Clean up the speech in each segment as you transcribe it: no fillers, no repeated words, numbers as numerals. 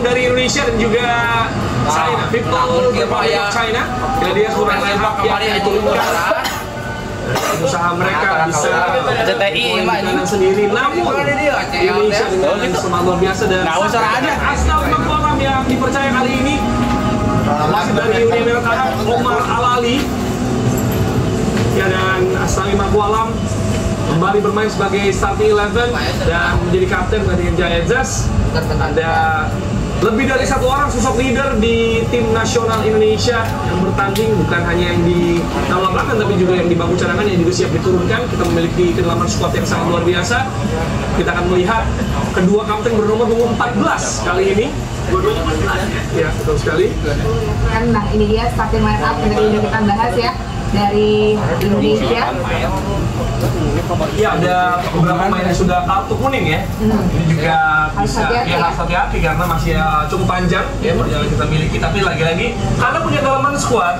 dari Indonesia dan juga China. People Republic of China. Jadi dia sudah lewat yang diturunkan. Usaha mereka bisa menggunakan sendiri, namun Indonesia dengan semangat luar biasa dan Asnawi Mangkualam yang dipercaya kali ini masih dari Uni Emirat Arab, Omar Al-Ali ya, dan Asnawi Mangkualam kembali bermain sebagai starting 11 dan menjadi kapten dari Giant Jazz. Ada lebih dari satu orang sosok leader di tim nasional Indonesia yang bertanding, bukan hanya yang di dalam lapangan tapi juga yang di bangku cadangan yang juga siap diturunkan. Kita memiliki kedalaman skuad yang sangat luar biasa. Kita akan melihat kedua kapten bernomor punggung 14 kali ini. Dua-duanya 14 ya? Ya, betul sekali. Nah, ini dia starting line up yang tadi udah kita bahas ya, dari Indonesia. Ya, ada beberapa pemain yang sudah kartu kuning ya. Ini juga bisa harus hati-hati karena masih cukup panjang ya perjalanan kita miliki. Tapi lagi-lagi karena punya dalaman skuad,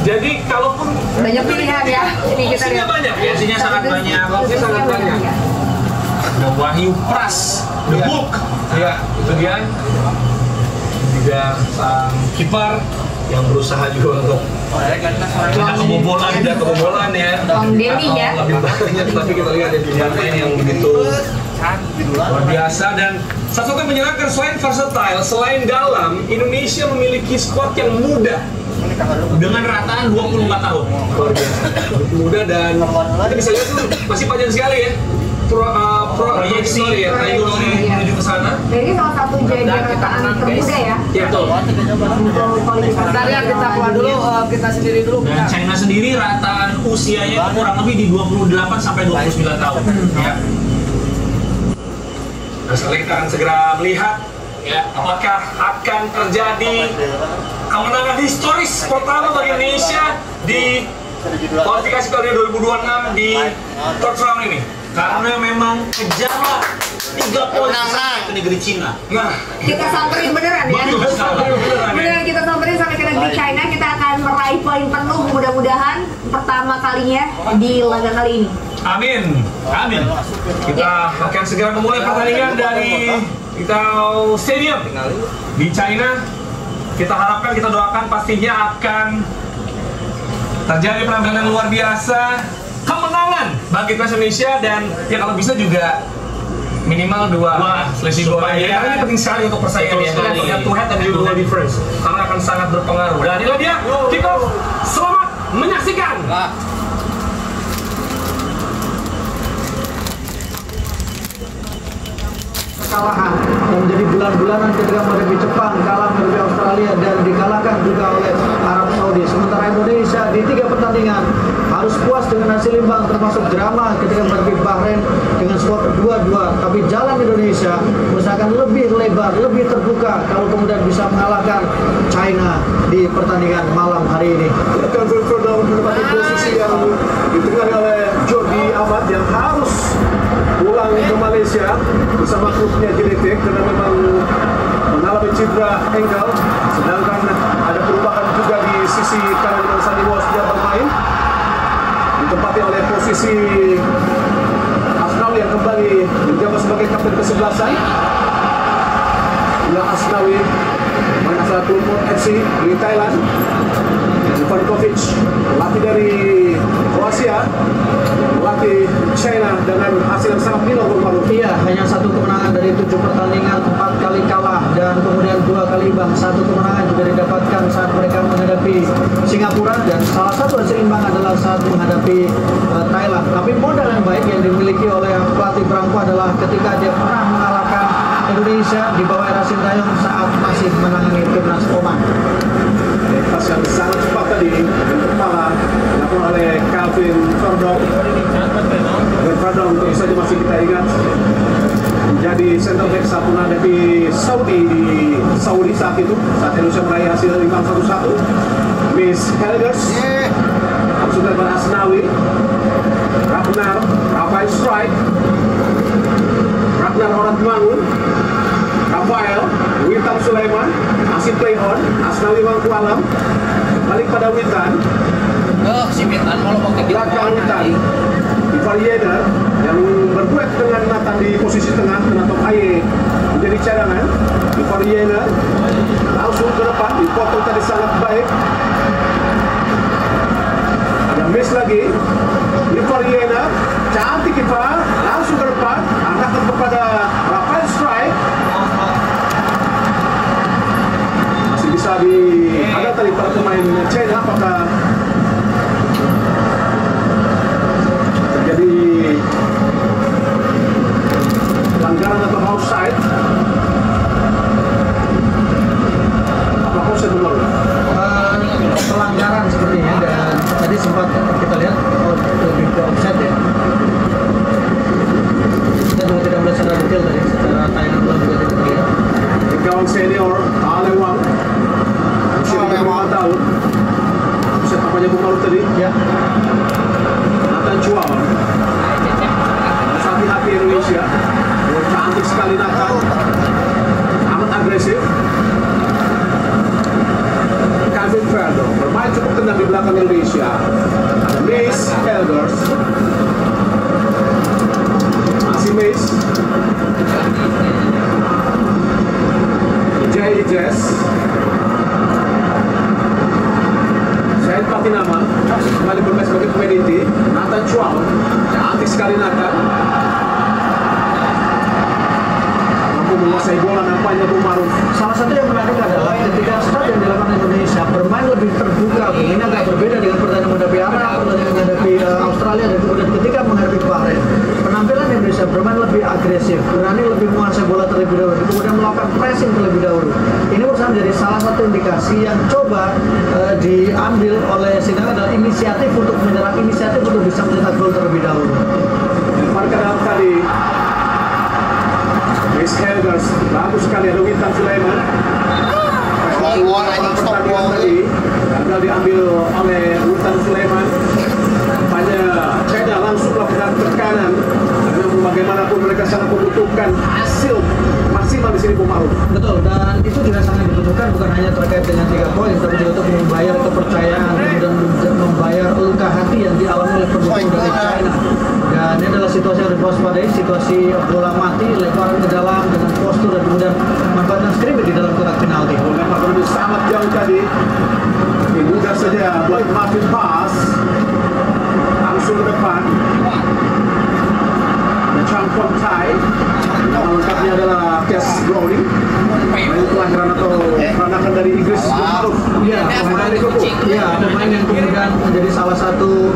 jadi kalaupun banyak pilihan ya. Ini kita lihat banyak ya, opsinya sangat banyak. Opsinya sangat banyak. Ada Wahyu Pras, The Hulk. Ya, itu dia. Juga sang kiper yang berusaha juga untuk tidak kebobolan ya. Bang Denny ya. Lebih banyak, tapi kita lihat ya pemain yang begitu luar biasa dan satu yang menyenangkan selain versatile, selain dalam, Indonesia memiliki skuad yang muda dengan rataan 24 tahun. Luar biasa. Muda dan kita bisa lihat tuh masih panjang sekali ya. Proyeksi ya, menuju ke sana. Jadi salah satu jajar rataan termuda ya. Ya betul. Kita lihat, kita keluar dulu, kita sendiri dulu. Dan China sendiri rataan usianya kurang lebih di 28 sampai 29 tahun. Ya. Nah, setelah kita akan segera melihat ya, apakah akan terjadi kemenangan historis pertama bagi Indonesia di kualifikasi tahun 2026 di third round ini. Karena memang kejarlah 3 poin ke negeri Cina. Nah, Kita samperin beneran ya. Beneran kita samperin sampai ke negeri China. Kita akan meraih poin penuh mudah-mudahan pertama kalinya di laga kali ini. amin. Amin. Kita akan segera memulai pertandingan dari Qingdao Stadium di China. Kita harapkan, kita doakan pastinya akan terjadi penampilan yang luar biasa, kemenangan bagi timnas Indonesia dan ya kalau bisa juga minimal dua selisih gol ya. Karena ini penting sekali untuk persaingan ya. Head to head dan juga goal difference karena akan sangat berpengaruh. Dan inilah dia kick off. Selamat menyaksikan. Kekalahan yang menjadi bulan-bulanan ketika menghadapi Jepang, kalah menghadapi Australia dan dikalahkan juga oleh Arab Saudi. Sementara Indonesia di 3 pertandingan harus puas dengan hasil imbang, termasuk drama ketika menghadapi Bahrain dengan skor 2-2. Tapi jalan Indonesia usahakan lebih lebar, lebih terbuka kalau kemudian bisa mengalahkan China di pertandingan malam hari ini. Akan menempati posisi yang ditengah oleh Jordi Amat yang harus pulang ke Malaysia bersama klubnya Genetik karena memang mengalami cedera ankle, sedangkan ada perubahan juga di sisi kanan dan Sandi Bos dia bermain ditempati oleh posisi Asnawi yang kembali menjabat sebagai kapten ke-11. Ila Asnawi main asal klub FC di Thailand. Ivankovic, pelatih dari Kroasia, pelatih China dengan hasil yang sangat minor. Iya, hanya 1 kemenangan dari 7 pertandingan, 4 kali kalah dan kemudian 2 kali imbang. 1 kemenangan juga didapatkan saat mereka menghadapi Singapura dan salah satu hasil imbang adalah saat menghadapi Thailand. Tapi modal yang baik yang dimiliki oleh pelatih Branco adalah ketika dia pernah mengalahkan Indonesia di bawah era Sintayong saat masih menangani timnas Oman. Pas yang sangat cepat tadi yang pertama dilakukan oleh Calvin Verdong. Dan Verdong tentu saja masih kita ingat menjadi center back saat menghadapi Saudi di Saudi saat itu, saat Indonesia meraih hasil imbang 1-1. Miss Helgers, Absultan Asnawi, Ragnar, Rafael Strike, Ragnar Orang Bangun, Rafael, Witan Sulaiman, Asid play on, Asnawi Mangkualam, balik pada Witan. Si Witan mau lo Belakang Witan, Ivar Yeder yang berduet dengan Nathan di posisi tengah, Nathan Aye menjadi cadangan. Ivariena langsung ke depan, dipotong tadi sangat baik. Ada miss lagi. Ivariena cantik Iva, langsung ke depan, arahkan kepada Rafael Strike. Masih bisa ada tadi para pemain China, apakah terjadi pelanggaran atau offside? Apa offside benar? Pelanggaran sepertinya, dan tadi sempat kita lihat lebih ke offside ya. Kita juga tidak melihat secara detail tadi, secara tayangan ulang juga tidak terlihat. Kawan senior Alewang, usia 35 tahun. Offside apanya Bumaru tadi? Ya. Nathan Chuang. Hati-hati Indonesia. Cantik sekali Nathan. Amat agresif. Calvin Ferdo bermain cukup tenang di belakang Indonesia. Mace Elders. Masih Mace. Jai Jess. Syed Patinama kembali bermain sebagai pemain inti. Nathan Chuang. Cantik sekali Nathan. Menguasai bola nampaknya Bumaru. Salah satu yang menarik adalah ketika start yang dilakukan Indonesia bermain lebih terbuka. Ini agak berbeda dengan pertandingan menghadapi Arab, pertandingan menghadapi Australia, dan kemudian ketika menghadapi Bahrain, penampilan Indonesia bermain lebih agresif, berani lebih menguasai bola terlebih dahulu, kemudian melakukan pressing terlebih dahulu. Ini berusaha menjadi salah satu indikasi yang coba diambil oleh Sintayong adalah inisiatif untuk menyerang, inisiatif untuk bisa mencetak gol terlebih dahulu. Marka dalam tadi Miss Helgers, bagus sekali ada Witan Sulaiman. Pertandingan tadi gagal diambil oleh Witan Sulaiman. Nampaknya China langsung melakukan tekanan karena bagaimanapun mereka sangat membutuhkan hasil maksimal di sini Bumaru. Betul, dan itu juga sangat dibutuhkan bukan hanya terkait dengan 3 poin, tapi juga untuk membayar kepercayaan dan membayar luka hati yang dialami oleh pendukung dari China. Dan ini adalah situasi yang harus diwaspadai, situasi bola mati, lemparan ke dalam dengan postur dan kemudian manfaatkan scrimmage di dalam kotak penalti. Lempar lebih sangat jauh tadi. Ini mudah saja buat Marvin Pass. Langsung ke depan. Chang Pong Tai. Lengkapnya adalah Kes Browning. Main pelanggaran atau peranakan dari Inggris Bumaru. Iya, pemain yang kemudian menjadi salah satu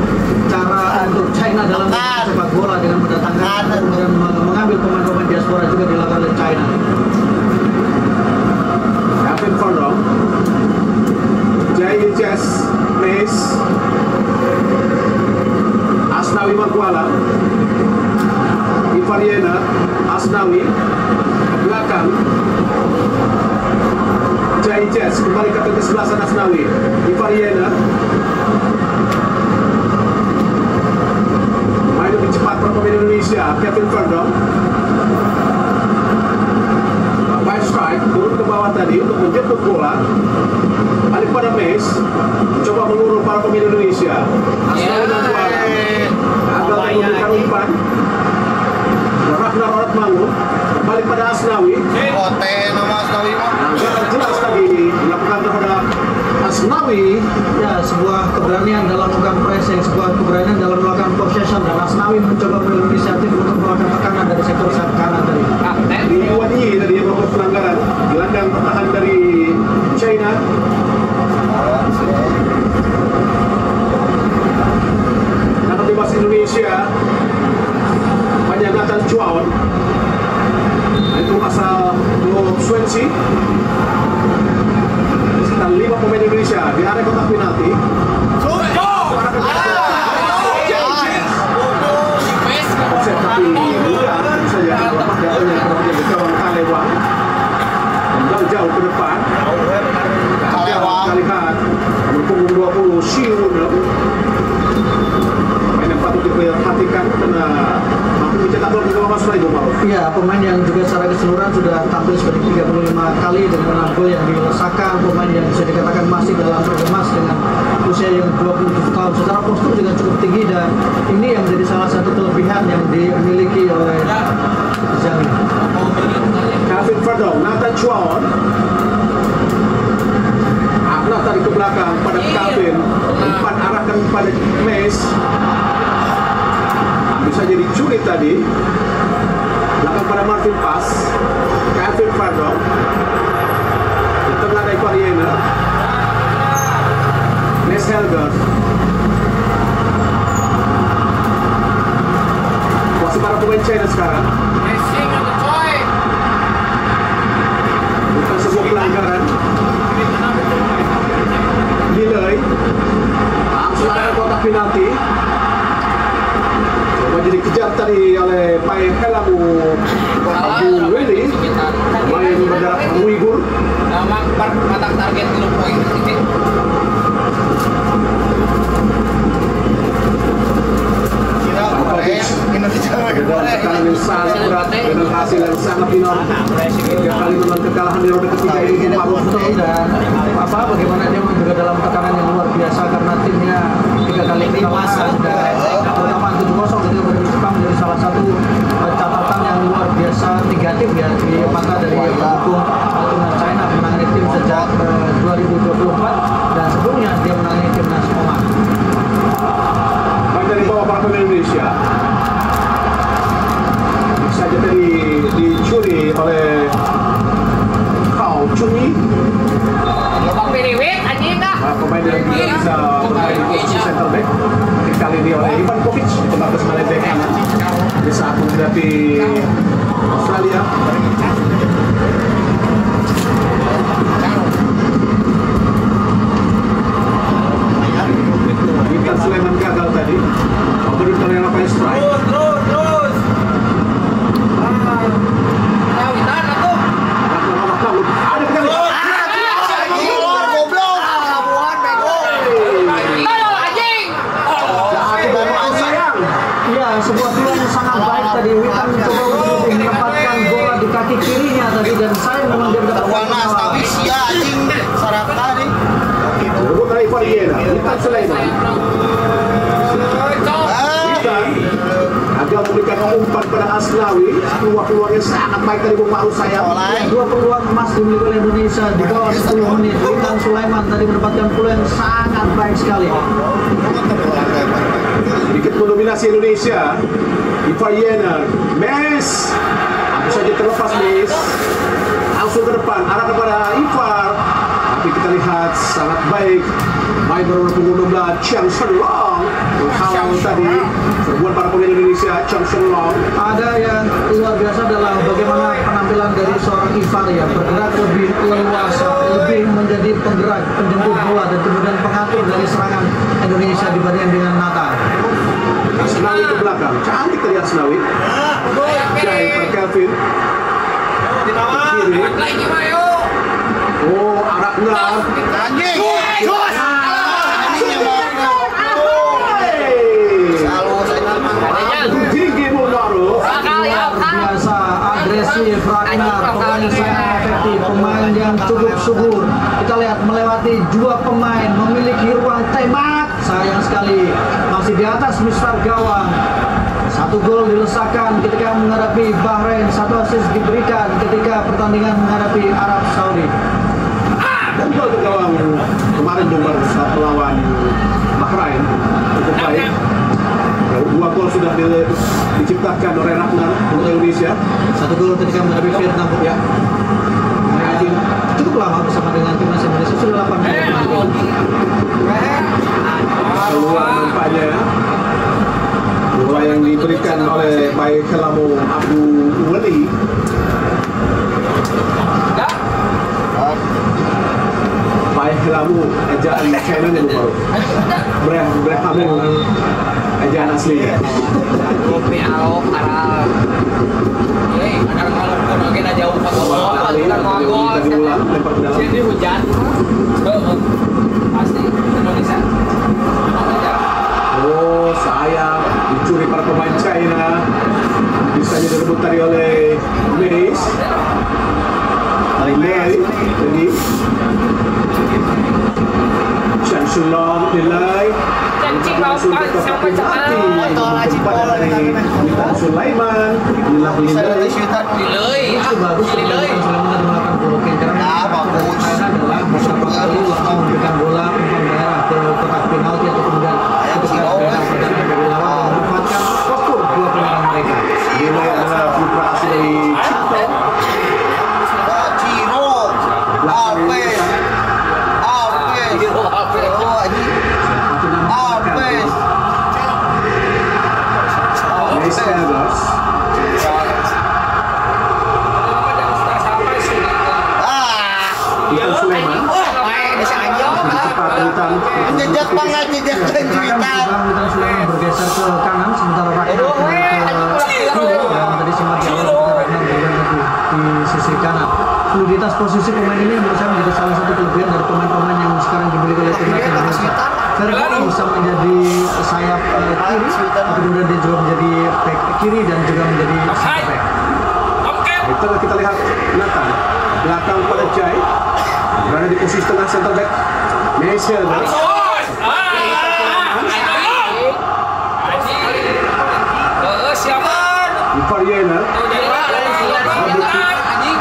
cara untuk China dalam sepak bola dengan mendatangkan dan mengambil pemain-pemain diaspora juga dilakukan oleh China. Calvin Ferdo, Jai Jess Mace, Asnawi Magwala, Ivariena, Asnawi ke belakang. Jai Jess kembali ke kesebelasan Asnawi. Ivariena main lebih cepat pemain Indonesia. Kevin Ferdo, Rafael Strike turun ke bawah tadi untuk menjemput bola. Balik pada Mace, coba mengurung para pemain Indonesia. Asnawi Magwala gagal memberikan umpan. Ragnar Oratmangun balik pada Asnawi. Nama Asnawi mah. Yang jelas tadi dilakukan terhadap Asnawi. Ya, sebuah keberanian dalam melakukan pressing, sebuah keberanian dalam melakukan possession, dan Asnawi mencoba berinisiatif untuk melakukan tekanan dari sektor sayap kanan tadi. Di Yuan Yi tadi yang melakukan pelanggaran. Gelandang pertahanan dari China. Karena bebas Indonesia banyak Nathan Chuan. Itu asal Swansea. Sekitar 5 pemain Indonesia di area kotak penalti. Offset tapi mudah saja lepas datanya dari kawan Alewang. Jauh ke depan. Alewang lihat berpunggung 20 Shiun. Main yang patut diperhatikan karena mampu mencetak gol ke Mas Rai Bumaru. Iya, pemain yang juga secara keseluruhan sudah tampil sebanyak 35 kali dengan 6 gol yang dilesakan, pemain yang bisa dikatakan masih dalam emas dengan usia yang 27 tahun. Secara postur juga cukup tinggi, dan ini yang menjadi salah satu kelebihan yang dimiliki oleh Zhang. Calvin Laon. Akna tadi ke belakang pada Calvin. Umpan arahkan pada Mes. Bisa jadi curi tadi. Belakang pada Marvin Pas. Calvin Fardon. Di tengah dari Pariena. Mes Helger. Masih para pemain China sekarang. Bukan sebuah pelanggaran. Nilai langsung ada kotak penalti. Coba jadi kejar tadi oleh Pai Helamu Abu Weli, pemain berdarah Uyghur. Matak target dulu poin titik. Dengan tekanan yang sangat berat, dengan hasil yang sangat final. 3 kali menang kekalahan di ronde ketiga ini Maruf dan bagaimana dia juga dalam tekanan yang luar biasa karena timnya 3 kali kekalahan dan pertamaan 7-0 ketika berada di Jepang menjadi salah satu catatan yang luar biasa negatif ya di mata dari pendukung timnas China menangani tim sejak 2024 dan sebelumnya dia menangani timnas Oman. Baik dari bawah para pemain Indonesia. Saja tadi dicuri oleh Kau Chunyi. Pemain yang bisa bermain di posisi center back. Kali ini oleh Ivan Kovic tembak sebagai back kanan di saat menghadapi Australia. Witan Sulaiman gagal tadi. Memberikan yang apa strike. Sebuah pilihan yang sangat baik tadi. Witan mencoba untuk menempatkan bola di kaki kirinya tadi dan saya memang dia dapat Warnas tapi sia anjing saraka nih. Berebut dari Pariena, Witan Sulaiman. Witan agak memberikan umpan pada Asnawi. Peluang-peluangnya sangat baik dari Bung Ma'ruf sayang. Dua peluang emas dimiliki oleh Indonesia di bawah 10 menit. Witan Sulaiman tadi mendapatkan peluang yang sangat baik sekali. Sedikit mendominasi Indonesia. Ivar Yener, Mes. Hampir saja terlepas Mes. Langsung ke depan, arah kepada Ivar. Tapi kita lihat sangat baik. Main bernomor punggung 16, Chang Shenlong menghalau tadi serbuan para pemain Indonesia. Chang Shenlong. Ada yang luar biasa adalah bagaimana penampilan dari seorang Ivar ya, bergerak lebih leluasa, lebih menjadi penggerak, penjemput bola dan kemudian pengatur dari serangan Indonesia dibandingkan dengan Nata. Asnawi ke belakang, cantik tadi Asnawi. Jai per Kelvin. Kiri. Oh, Arakna. Anjing. Biasa agresif, Ragnar, pemain yang sangat efektif, pemain yang cukup subur. Kita lihat melewati 2 pemain, memiliki ruang tembak. Sayang sekali masih di atas Mister Gawang. 1 gol dilesakan ketika menghadapi Bahrain, 1 assist diberikan ketika pertandingan menghadapi Arab Saudi. Dan gol ke gawang kemarin Jumbar saat melawan Bahrain cukup baik. 2 gol sudah diciptakan oleh Ragnar untuk Indonesia. 1 gol ketika menghadapi Vietnam ya. Cukup lama bersama dengan timnas Indonesia, sudah 8 gol. Keluar nampaknya ya. Bola yang diberikan oleh Pai Helamu Abu Weli. Pai Helamu ejaan China nya baru. Berhamu ejaan aslinya. Kopi alok aral. Agar kalau konogen jauh pas Tadi ulang lempar ke dalam. jadi hujan. Pasti Indonesia. Oh, sayang dicuri para pemain China. Bisa direbut tadi oleh Meis. Nilai jadi Chang Shenlong nilai. Langsung ke kotak penalti. Umpan dari Witan Sulaiman. Nilai Nilai. Itu bagus ketika Witan Sulaiman melakukan blocking Helgers. Witan Sulaiman. Cepat Witan. Jejak banget jejak lanjutan. Witan Sulaiman bergeser ke kanan sementara Ragnar ke kiri dan tadi sempat di awal Ragnar bergeser di sisi kanan. Fluiditas posisi pemain ini menurut saya menjadi salah satu kelebihan dari pemain-pemain yang sekarang dimiliki oleh timnas Indonesia. Ferdi bisa menjadi sayap kiri, tapi kemudian dia juga menjadi back kiri dan juga menjadi center back. Itu kita lihat Nathan belakang pada Jai berada di posisi tengah center back. Mace Helgers. Ivar Yener.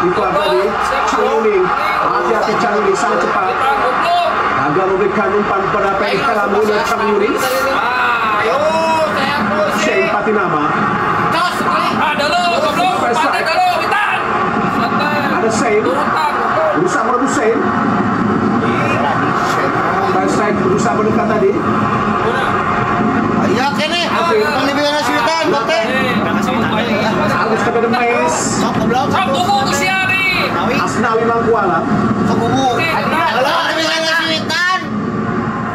Ivar tadi Changuning. Hati-hati Changuning sangat cepat. Gagal memberikan umpan pada PK Lamunya Changuning. Shane Patinama. Ada Shane. Berusaha merebut Shane. Baik berusaha mendekat tadi. Ya kene. Kelebihan Sultan bote. Agus kepada Mace. Asnawi Mangkualam. Kebubu. Halo kelebihan Sultan.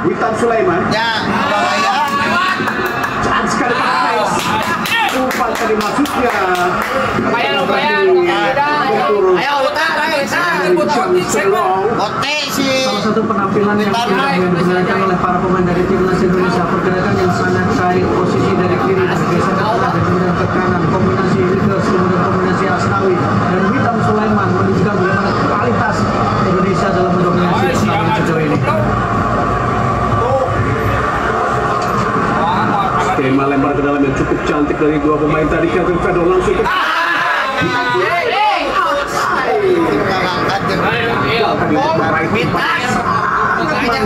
Witan Sulaiman. Ya, bahaya. Chance sekali Pak Mace. Umpan tadi masuknya. Ayo bote sih. Salah satu penampilan yang diperlihatkan oleh para pemain dari timnas Indonesia, pergerakan yang sangat baik, posisi dari kiri bergeser ke tengah dan kemudian ke kanan, kombinasi Helgers kemudian kombinasi Asnawi dan Witan Sulaiman menunjukkan bagaimana kualitas Indonesia dalam mendominasi pertandingan sejauh ini. Skema lempar ke dalam yang cukup cantik dari dua pemain tadi. Kevin Fedor langsung ke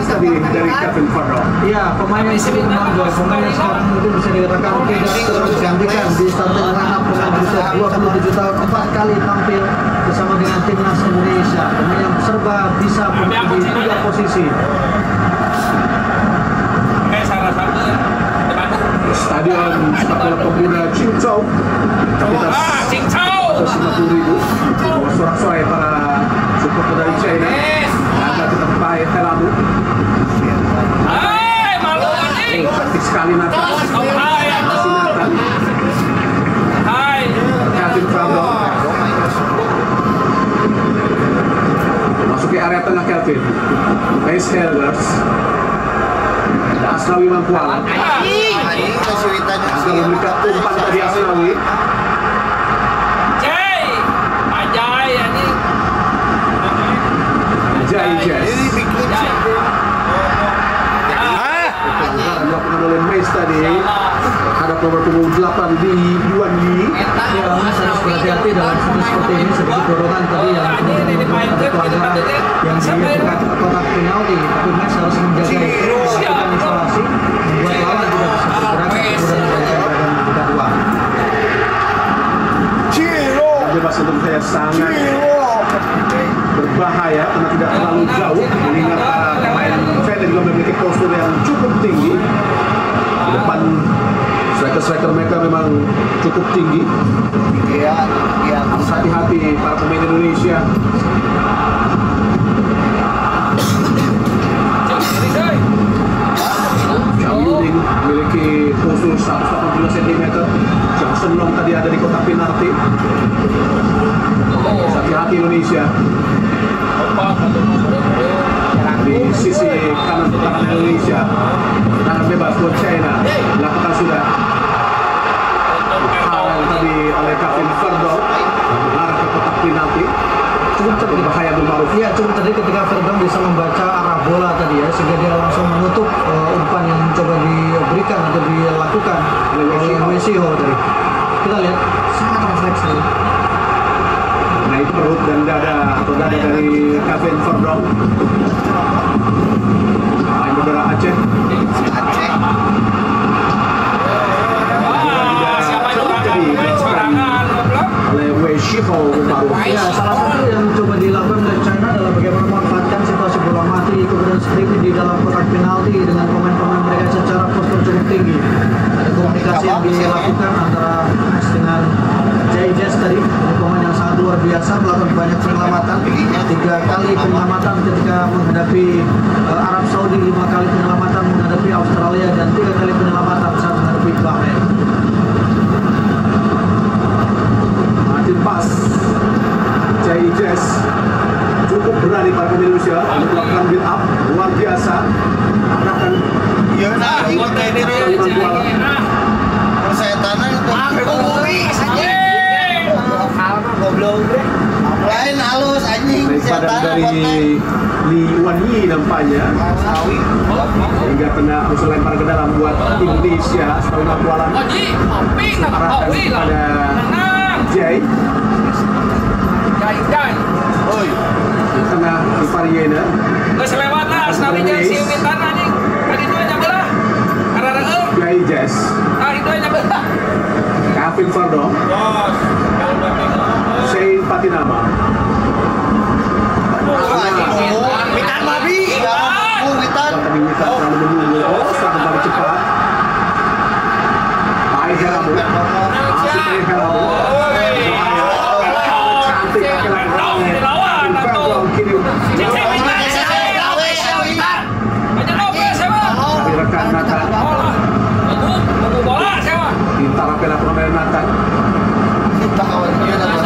tadi dari Kevin Fedor. Iya, pemain yang cukup menonjol, pemain yang sekarang mungkin bisa dikatakan tidak tergantikan di starting lineup dengan berusia 27 tahun, 4 kali tampil bersama dengan timnas Indonesia. Pemain yang serba bisa di 3 posisi. Stadion Sepak Bola Pemuda Qingzhou, kapasitas 50.000. Sorak-sorai para supporter dari China agar tetap baik Helamu. Cantik sekali Nathan. Masih Nathan. Kevin Fedor. Masuk ke area tengah Kevin. Mace Helgers. Ada Asnawi Mangkualam. Agar memberikan umpan tadi Asnawi. Jai. Dilakukan oleh Mace tadi. Ada nomor punggung 8 di Yuan Yi. Ya, Mas harus berhati-hati dalam situasi seperti ini. Sedikit dorongan tadi yang kemudian ada pelanggaran yang dia dekat kotak penalti, tapi Mas harus menjaga itu, melakukan isolasi, membuat lawan tidak bisa bergerak, kemudian membaca badan kita dua. Bebas untuk saya sangat berbahaya karena tidak terlalu jauh, mengingat para pemain China juga memiliki postur yang cukup tinggi. Di depan striker mereka memang cukup tinggi. Harus hati-hati para pemain Indonesia. Changuning memiliki postur 180 cm. Johnson Long tadi ada di kotak penalti. Hati-hati Indonesia. Di sisi kanan pertahanan Indonesia, tangan bebas buat China. Dilakukan sudah. Hal tadi oleh Kevin Fedor mengarah ke kotak penalti. Cukup cerdik, Bahaya Maruf. Iya, cukup cerdik ketika Ferdon bisa membaca arah bola tadi ya, sehingga dia langsung menutup umpan yang mencoba diberikan atau dilakukan oleh Wesiho tadi. Kita lihat sangat refleks tadi. Naik perut dan dada atau dada dari Kevin Fedor. Main bendera Aceh. Oleh Wesiho Maruf. Ya, salah satu yang coba dilakukan oleh China adalah bagaimana memanfaatkan situasi bola mati kemudian screening di dalam kotak penalti dengan pemain-pemain mereka secara postur cukup tinggi. Ada komunikasi yang dilakukan antara biasa, melakukan banyak penyelamatan, 3 kali penyelamatan ketika menghadapi Arab Saudi, 5 kali penyelamatan menghadapi Australia, dan 3 kali penyelamatan saat menghadapi Bahrain. Martin Pass, Jai Jazz cukup berani pada Indonesia untuk melakukan build up luar biasa. Akan Iya nah, ikut ini persetanan itu. Aku bumi saja. Goblok. Lain halus anjing badan setan dari Li Wanyi nampaknya hingga kena harus lempar ke dalam buat Indonesia. Sekali lakualan arahkan kepada Jai. Oi. Di tengah di Pariena. Geus lewat lah, Asnawi jeung si Witan anjing. Tadi itu nya belah. Karena Jai Jazz. ah itu nya belah. Kevin Fardong. Shane Patinama. Witan babi. Witan. Tadi Witan terlalu menunggu. Setelah kembali cepat. Pai Heramu. Masih Pai Heramu. Cantik pakai lakukan. Fardong kini. Rekan Nathan. Bintara pelaku dari Nathan.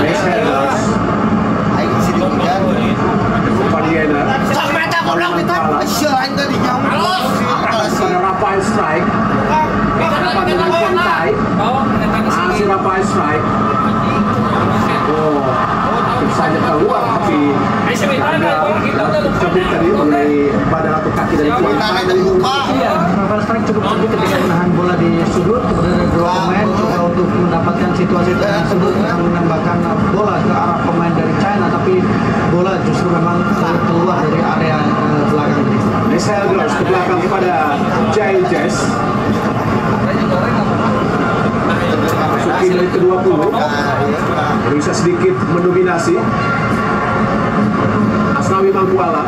Base Headers. Padiena. Pada Rafael Strike. Pada Rafael masih Rafael Strike. Oh, saja keluar tapi ada cabut tadi mengenai badan atau kaki dari tuan. Iya, Rafael Strike cukup sempit ketika menahan bola di sudut, kemudian ada 2 pemain coba untuk mendapatkan situasi tersebut yang menembakkan bola ke arah pemain dari China, tapi bola justru memang keluar dari area belakang. Michelle Gross ke belakang kepada Jai Jazz. Masuki dari ke-20. Bisa sedikit mendominasi. Asnawi Mangkuala.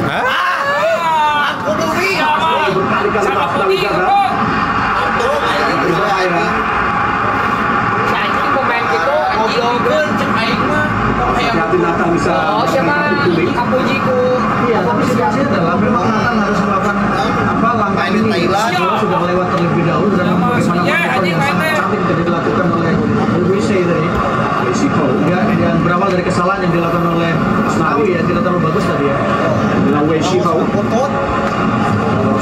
Berkali-kali Asnawi gagal. Berbahaya. Hati Nathan bisa kulit. Iya, tapi situasinya adalah memang Nathan harus melakukan langkah ini. Bola sudah melewat terlebih dahulu dan bagaimana manuver yang sangat cantik jadi dilakukan oleh WC tadi. Yang berawal dari kesalahan yang dilakukan oleh Asnawi ya, tidak terlalu bagus tadi ya. Dengan Wei Shihou.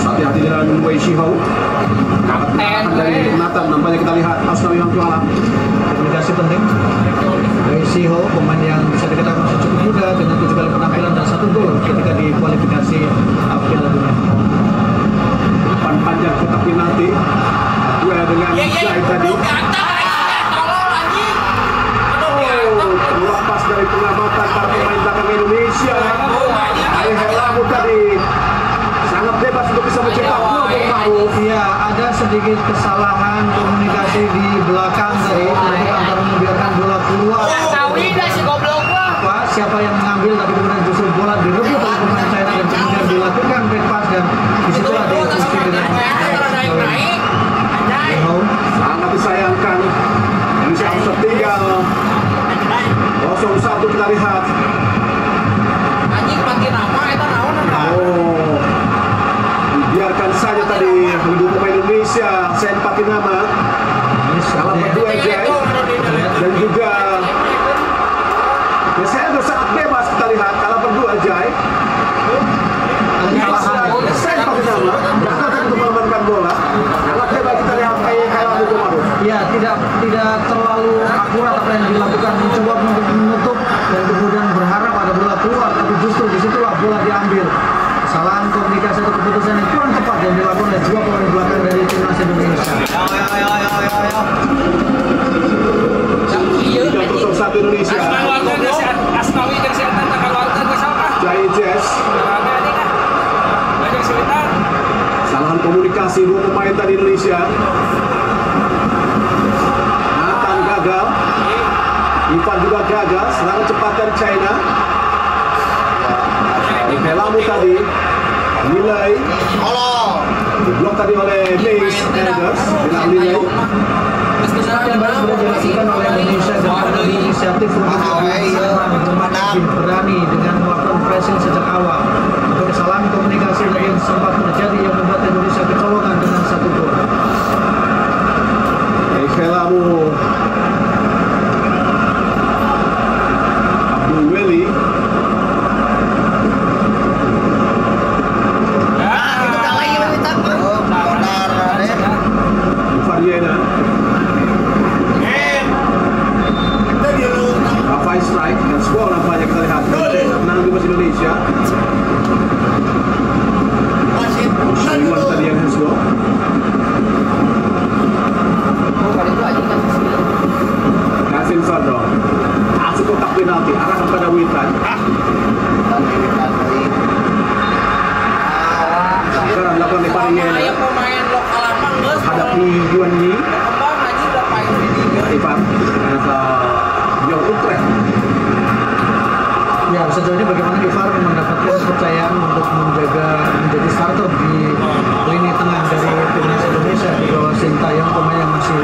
Hati-hati dengan Wei Shihou. Kapten dari Nathan, nampaknya kita lihat Asnawi Mangkuala. Komunikasi penting. Wei Shihou, pemain yang bisa dikatakan masih cukup muda dengan 7 kali penampilan dan 1 gol ketika di kualifikasi Piala Dunia. Depan panjang kotak penalti. Duel dengan Jai tadi. Terlepas dari pengamatan para pemain belakang Indonesia. Ayo Helamu tadi sangat bebas untuk bisa mencetak gol. Iya, ada sedikit kesalahan komunikasi di belakang tadi antara membiarkan bola keluar. Siapa yang mengambil tapi kemudian justru bola direbut oleh pemain China dan kemudian dilakukan back pass dan disitulah diikuti dengan sangat disayangkan. Indonesia harus tertinggal 0-1 kita lihat. Oh, biarkan saja tadi mendukung pemain Indonesia Sen Patinama kalah berdua Jai dan juga saya sangat bebas kita lihat kalah berdua Jai. Sen Patinama gagal untuk mengamankan bola. Kalah bebas kita lihat Helamu Komaruf. Ya, tidak terlalu akurat apa yang dilakukan, mencoba untuk menutup dan kemudian berharap ada bola keluar, tapi justru disitulah bola diambil. Kesalahan komunikasi atau keputusan yang kurang tepat yang dilakukan oleh 2 pemain belakang dari timnas Indonesia. 3-1 Indonesia. Asnawi dan si Atan keluarkan ke siapa? Jai Jazz. Kesalahan komunikasi 2 pemain tadi Indonesia. Nathan gagal. Ivan juga gagal. Serangan cepat dari China. Helamu tadi nilai diblok tadi oleh Mace Eggers dengan nilai Yang baru sudah dilakukan oleh Indonesia dan Indonesia inisiatif untuk berani dengan melakukan pressing sejak awal. Ada kesalahan komunikasi yang sempat terjadi yang membuat Indonesia kecolongan dengan 1 gol. Ekelamu Abdul Weli. Variena. Five strike dan skor nampaknya kita lihat menang di Indonesia. Iwan tadi yang handsball. Kevin Ferdong masuk kotak penalti arah kepada Witan. Sekarang dilakukan oleh Variena. Hadapi Yuan Yi. Ivan Young Utrecht. Ya, sejauh ini bagaimana Ivar mendapatkan kepercayaan untuk menjadi starter di lini tengah dari timnas Indonesia di bawah Sintayong, pemain yang masih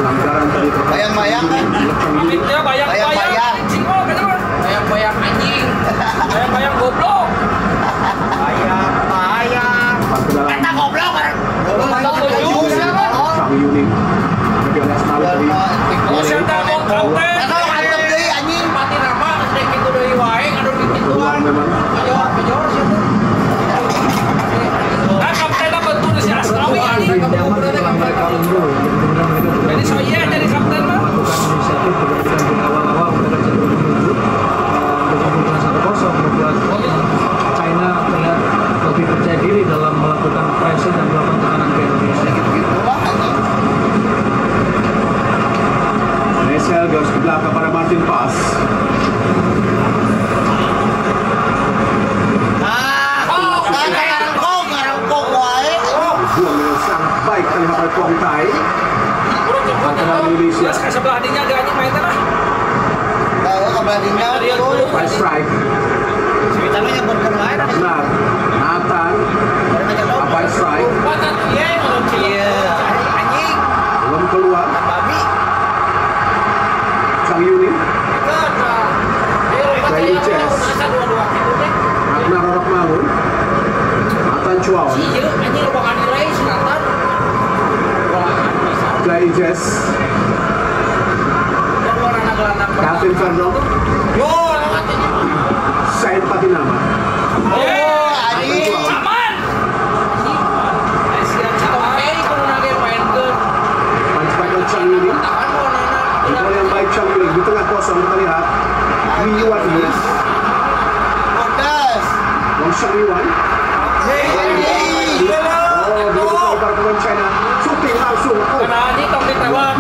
pelanggaran tadi bayang-bayang kan? Bayang-bayang anjing. Bayang-bayang goblok. Bayang-bayang. Kata goblok kan? Sang Yuni bagian nasional dari Anjing mati nama sedek itu dari wae anu peluang memang Major siapa? Nah, kapten apa betul si Asnawi anjing. mereka unggul. Jadi saya jadi kapten mah. Melakukan inisiatif berbeda di awal-awal mereka cenderung menunjuk dengan 1-0 membuat China terlihat lebih percaya diri dalam melakukan pressing dan melakukan tekanan ke Indonesia. Nesel garis ke belakang pada Martin Pas. Buang dengan sangat baik terlihat oleh Kuang Tai. Indonesia. Sebelah hatinya ada anjing main lah. Five strike. Benar. Nathan. Five strike. Belum keluar. Sang Yuni. Dari Jazz. Agna Rorok Mangun. Nathan Chuaon. Dari Jazz. Kevin Ferdong. Said Patinama. Aman. Pancapan Chang Yuni. Gol yang baik Chang Yuni di tengah kosong kita lihat. Yuan Yi. Wang Shang Yuan. Oh, dibuka para pemain China. Shooting langsung.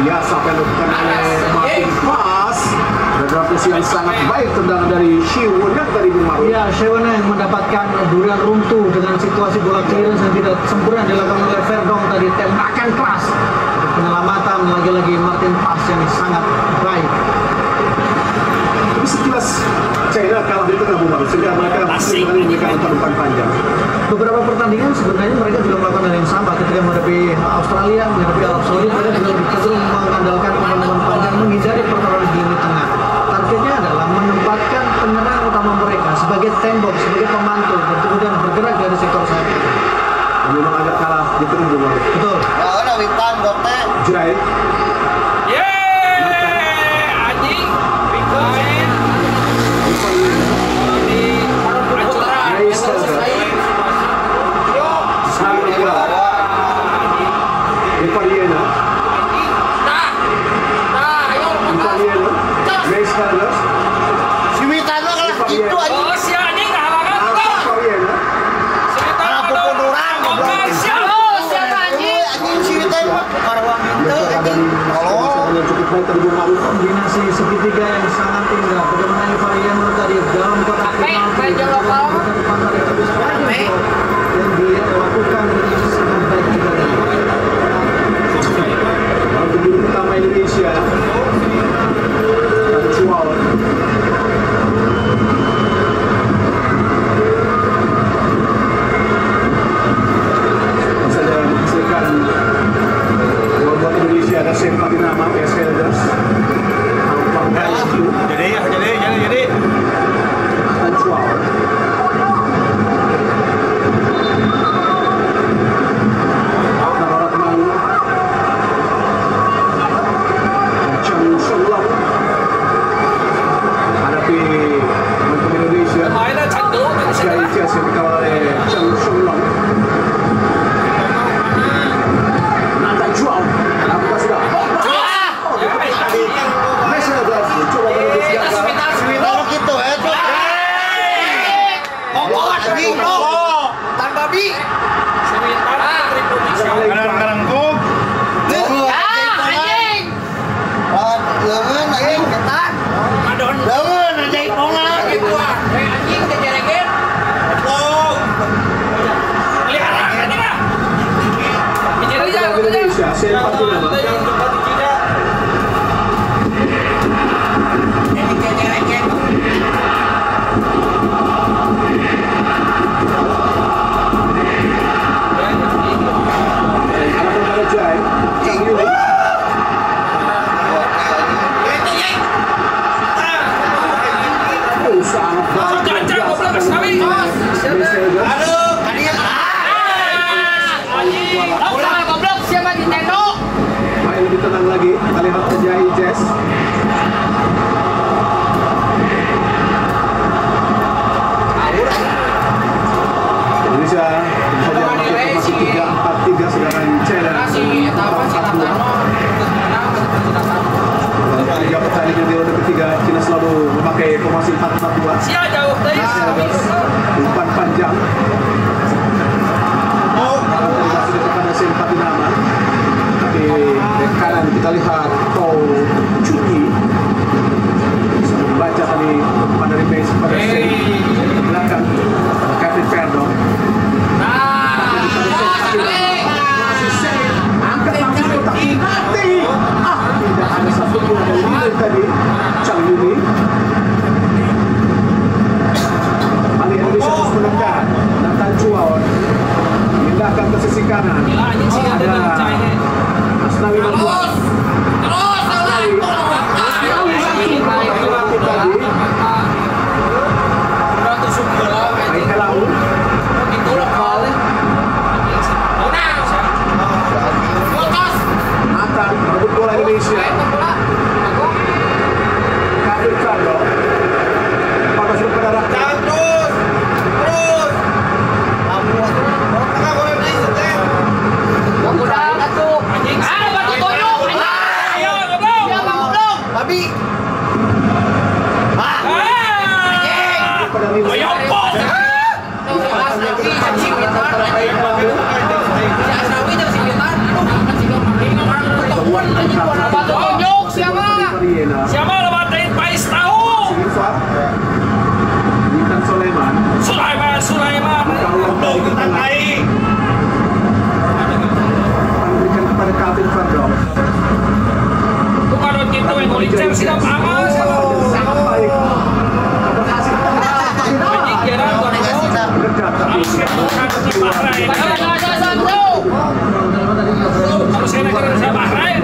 Biasa pelukan oleh Martin Pas. Dalam posisi yang sangat baik tendangan dari Shiwon yang tadi bermaru. Ya, Shiwon yang mendapatkan durian runtuh dengan situasi bola clearance yang tidak sempurna dilakukan oleh Ferdong tadi, tembakan keras. Penyelamatan lagi-lagi Martin Pas yang sangat baik. Tapi sekilas China kalah di tengah Bumaru sehingga mereka memberikan umpan panjang. Beberapa pertandingan sebenarnya mereka juga melakukan hal yang sama ketika menghadapi Australia, menghadapi Arab Saudi, mereka juga cenderung mengandalkan umpan panjang menghindari pertaruhan di lini tengah. Targetnya adalah menempatkan penyerang utama mereka sebagai tembok, sebagai pemantul, dan kemudian bergerak dari sektor sayap. Memang agak kalah di tengah Bumaru. Betul. Jerai. Anjing. Variena. Grace Carlos. Si Witan mah kalah gitu aja. Oh, si anjing ngahalangan tuh. Variena. Karena pupunuran goblok. Anjing si Witan mah karawang gitu anjing. Kalau Yang cukup baik tadi Bumaru. Kombinasi segitiga yang sangat indah. Bagaimana Patinama PS Raiders. Jadi. Ancual. Naratman. Chang Shulang. Hadapi pemain Indonesia. Mainnya candu dari Jai sana. Jas yang dikawal oleh Chang Shulang. Nata Jual. Apa sudah? Messi Raiders coba menuju Kalau gitu tuh. Anjing bro. Tan babi. Karang-karangkung. Anjing. Leungeun anjing ketan. Madon. Leungeun anjing ponga gitu ah. Anjing kejerekin. Oh. Lihat ini mah. Bicara aja. Indonesia, Sen Patinama. Ini kejerekin. Hadapan pada Jai. Chang Yuli. Oh, sangat baik. Jangan goblok sekali. Messi Raiders. Goblok siapa Nintendo? Main lebih tenang lagi. Kita lihat Jai Jas. Indonesia saja masih 3-4-3 sedangkan China 4-4-2. Tiga pertandingan di ronde ketiga, China selalu memakai formasi 4-4-2. Sia jauh dari. Umpan panjang. Masih kepada Sen Patinama. Tapi di kanan kita lihat Paul Cuti. Bisa membaca tadi umpan dari base pada Sen. Belakang Kevin Ferdo. Masih Sen. Angkat langsung kotak. Mati. Tidak ada satu pun dari leader tadi. Chang Yuli. Ali Indonesia terus menekan. Nathan Chuao pindahkan ke sisi kanan. Anjing sih ada dalam China. Asnawi membuat. Asnawi. Tadi. Baik Helau. Nathan merebut bola Indonesia. Kevin Ferdo. Panas kepada Rakyat. Babi. Pada Lino. Mariena. Siapa lebatin Pais tahu? Silva. Witan Sulaiman. Sulaiman. Kalau kita naik. Berikan kepada Kevin Ferdo. Bukan kita yang ngulicin sih panas. Sangat baik. Berhasil. Anjing kira Dekat tapi Bahrain. Kalau saya negara saya Bahrain.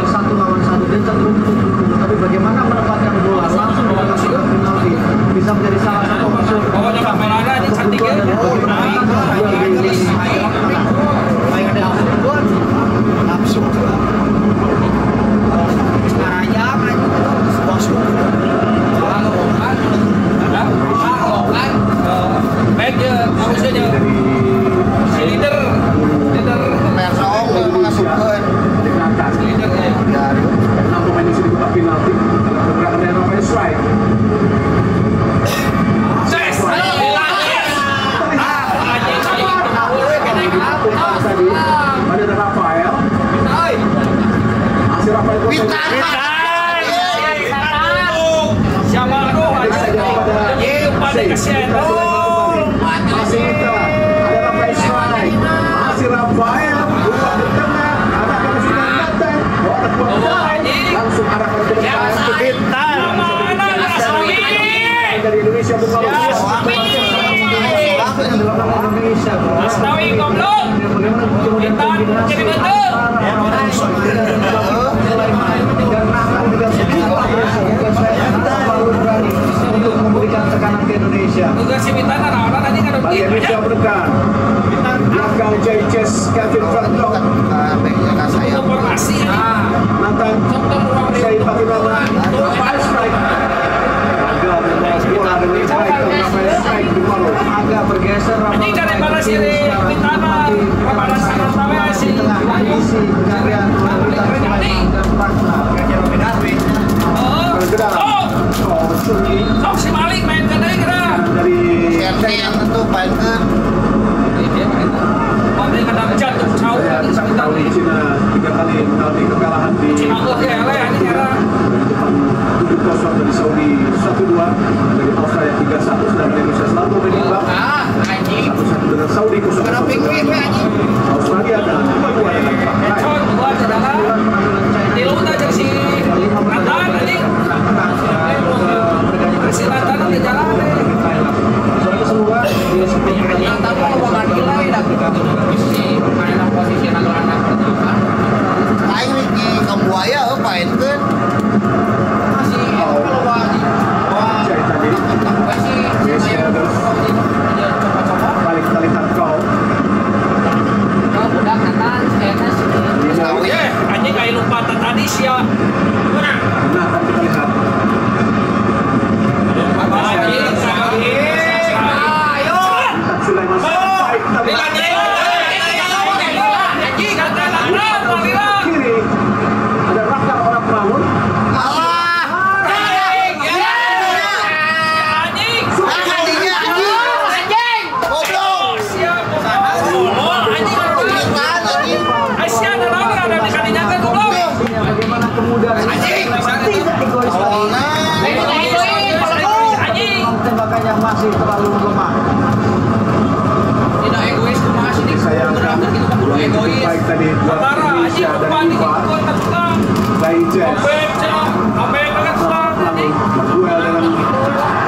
1-1 dan tertutup. Tapi bagaimana menempatkan bola langsung lokasi penalti bisa menjadi salah satu opsi. Pokoknya kameranya ini cantik ya. Nafsu. Baik ya, harusnya si leader Persong mengasuhkan. leader ya. 6 pemain di sini kotak penalti. Beberapa dari Rafael Strike. Ses. Tadi ada Rafael. Masih Rafael. Siapa lu? Pada kesian. Masih kita. Ada Rafael Strike. Masih Rafael. Buka ke tengah. Ada kemasukan Nathan. Bola keluar. Langsung arahkan ke depan. Dari Indonesia buka. Asnawi goblok. Kita jadi betul. Nah, akan kita lihat. Sulaiman baik tapi kiri ada Ragnar orang Pramun. Bagaimana kemudahan tidak egois lagi. Tembakannya masih terlalu lemah. Tidak egois cuma sini. Sayangkan egois. baik tadi buat Indonesia dan Ivar dari Jazz berduel dengan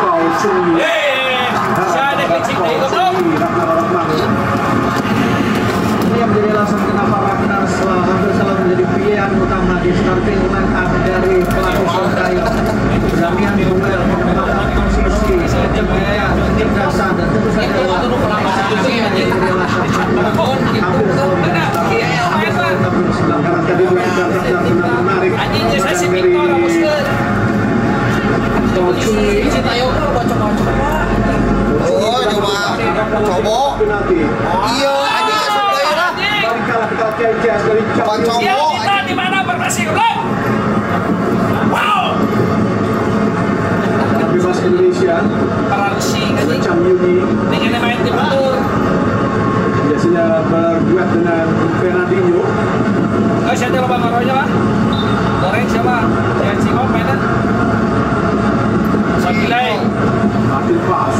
Paul Chung Ini yang menjadi alasan kenapa Ragnar hampir selalu menjadi pilihan utama di starting line up dari pelatih Shanghai. Keberanian duel, penempatan posisi, kecepatan, kecerdasan, dan tentu saja menjadi alasan hampir selalu karena tadi benar-benar menarik dari Paul Chung Coba. penalti. Iya, aja supaya lah. Balik kalah kita Jazz dari Coba. Di mana berhasil? Wow. bebas Indonesia macam Yuni Dengan main di betul. biasanya berduet dengan Fernandinho. Siapa yang lomba ngaronya lah? Goreng siapa? Yang Singop mainan? Sabilai. Martin Pass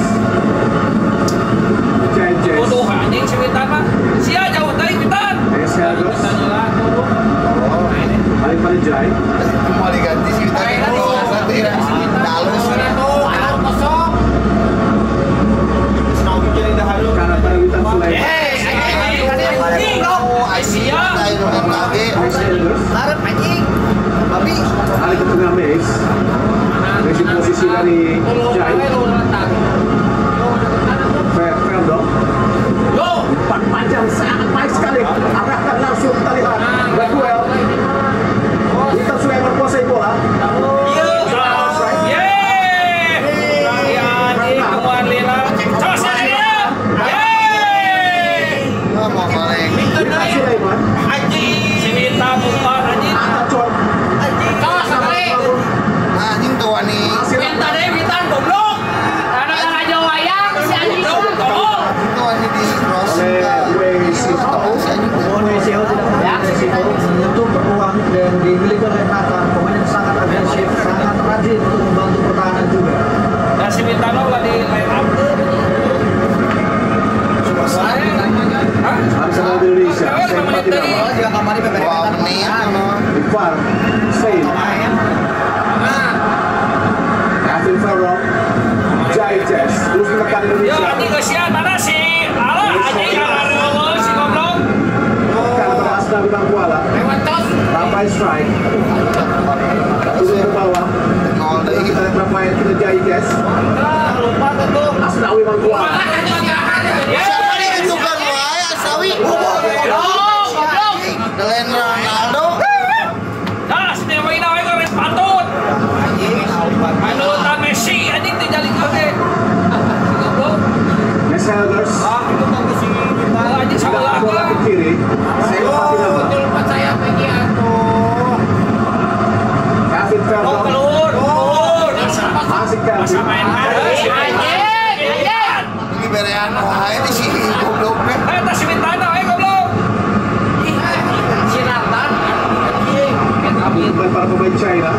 Jazz Tuduh anjing si Witan mah. Sia jauh tadi Witan. Helgos paling jai Mau diganti sih tadi. karena pada Witan Sulaiman Alih ke tengah Mace dari posisi dari Jai Verdon umpan panjang sangat baik sekali arahkan langsung kita lihat berduel Witan Sulaiman menguasai bola. Anjing tua nih. Tua nih di cross. Indonesia tidak memiliki resiko menyentuh peluang dan dimiliki oleh Nathan, pemain yang sangat agresif, sangat rajin untuk membantu pertahanan juga. Dan si Witano lah di line up tuh. Arsenal Indonesia sempat tidak Ivar Sain Kevin Ferrong Jai Jazz terus menekan Yo Indonesia anjing kesian mana sih? Alah anjing kalau si goblok. menekan pada Asna Bintang Kuala Rampai strike turun ke bawah dan kita lihat Rampai kita Jai Jazz Asna Bintang Kuala Delen Ronaldo. Nah, si Dewa ini awalnya keren patut. Panutan Messi anjing terjadi kode. Mes Helgers Anjing sama bola lagu. ke kiri Seva Pinama Kevin Ferrong masih Kevin Ini berean wae di sini gobloknya. Eta si Witano goblok. bukan para pemain China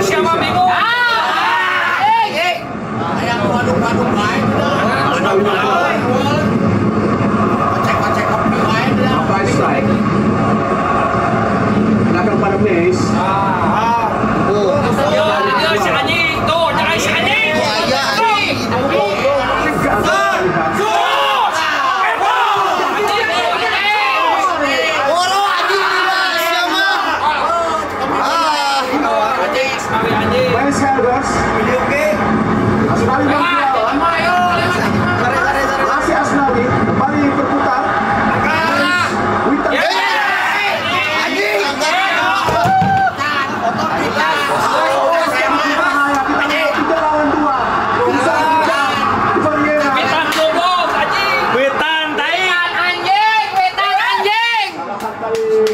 Siapa bingung? Rampai strike kenakan pada Mace Dia si anjing tuh, jangan si anjing.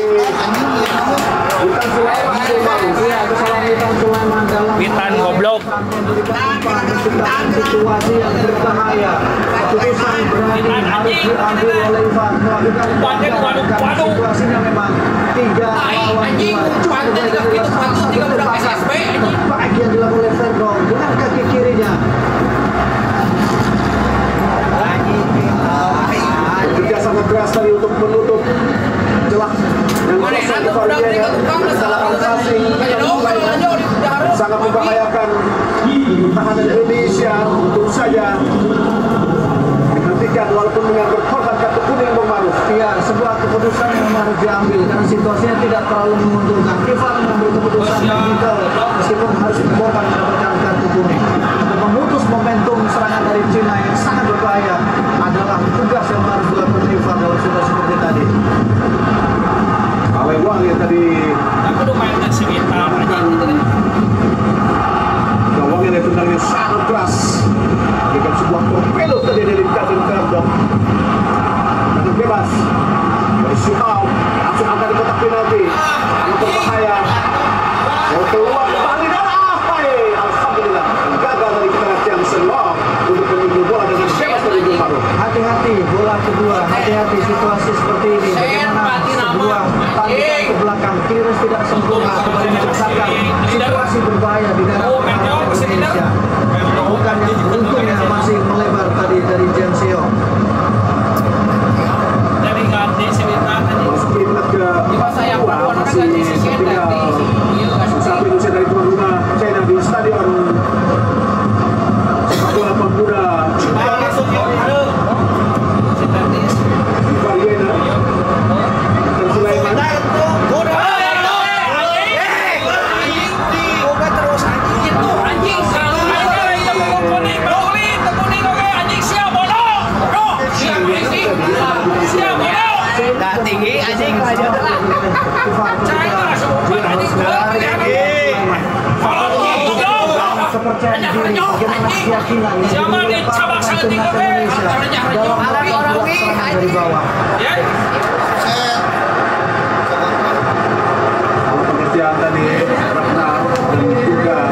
Witan Sulaiman Iya, kesalahan Witan Sulaiman dalam Witan goblok. menciptakan situasi yang berbahaya. Keputusan berani harus diambil oleh Ivan melakukan karena situasinya memang 3 lawan 2. Baik yang dilakukan oleh Verdong dengan kaki kirinya. Bekerja sangat keras tadi untuk menutup celah yang kosong Kevalia kesalahan passing sangat membahayakan pertahanan Indonesia. Untuk saja dihentikan walaupun dengan berkorban kartu kuning Bung Maruf. Iya, sebuah keputusan yang harus diambil karena situasinya tidak terlalu menguntungkan. Ivan mengambil keputusan yang vital meskipun harus membongkar mendapatkan kartu kuning. Untuk memutus momentum serangan dari Cina yang sangat berbahaya adalah tugas yang harus dilakukan Ivan dalam situasi seperti tadi. Alewang yang tadi Aku udah main dengan sekitar aja gitu kan. gawang yang tendangnya sangat keras dengan sebuah torpedo tadi dari Kevin Verdong. Dan bebas dari Syuhau langsung angkat di kotak penalti. Sangat berbahaya. Mau keluar kembali dan alhamdulillah gagal dari Christian Senlong untuk menunggu bola dengan bebas dari Bung Maruf. Hati-hati bola kedua, hati-hati situasi seperti ini. Bagaimana sebuah tandingan ke belakang Kiris tidak sempurna kembali menciptakan situasi berbahaya di dalam pertahanan Indonesia. Bukan yang beruntungnya masih melebar tadi dari Jenseo. Dari ganti sebentar aja. Masuk inlet ke dua, masih tinggal usaha Indonesia dari tuan rumah China di stadion sepak bola pemuda Variena dan Sulaiman. Tinggi anjing aja lah. Kepercayaan diri, bagaimana keyakinan yang diletakkan timnas Indonesia dalam melakukan serangan dari bawah. Kalau pengertian tadi Ratna dan juga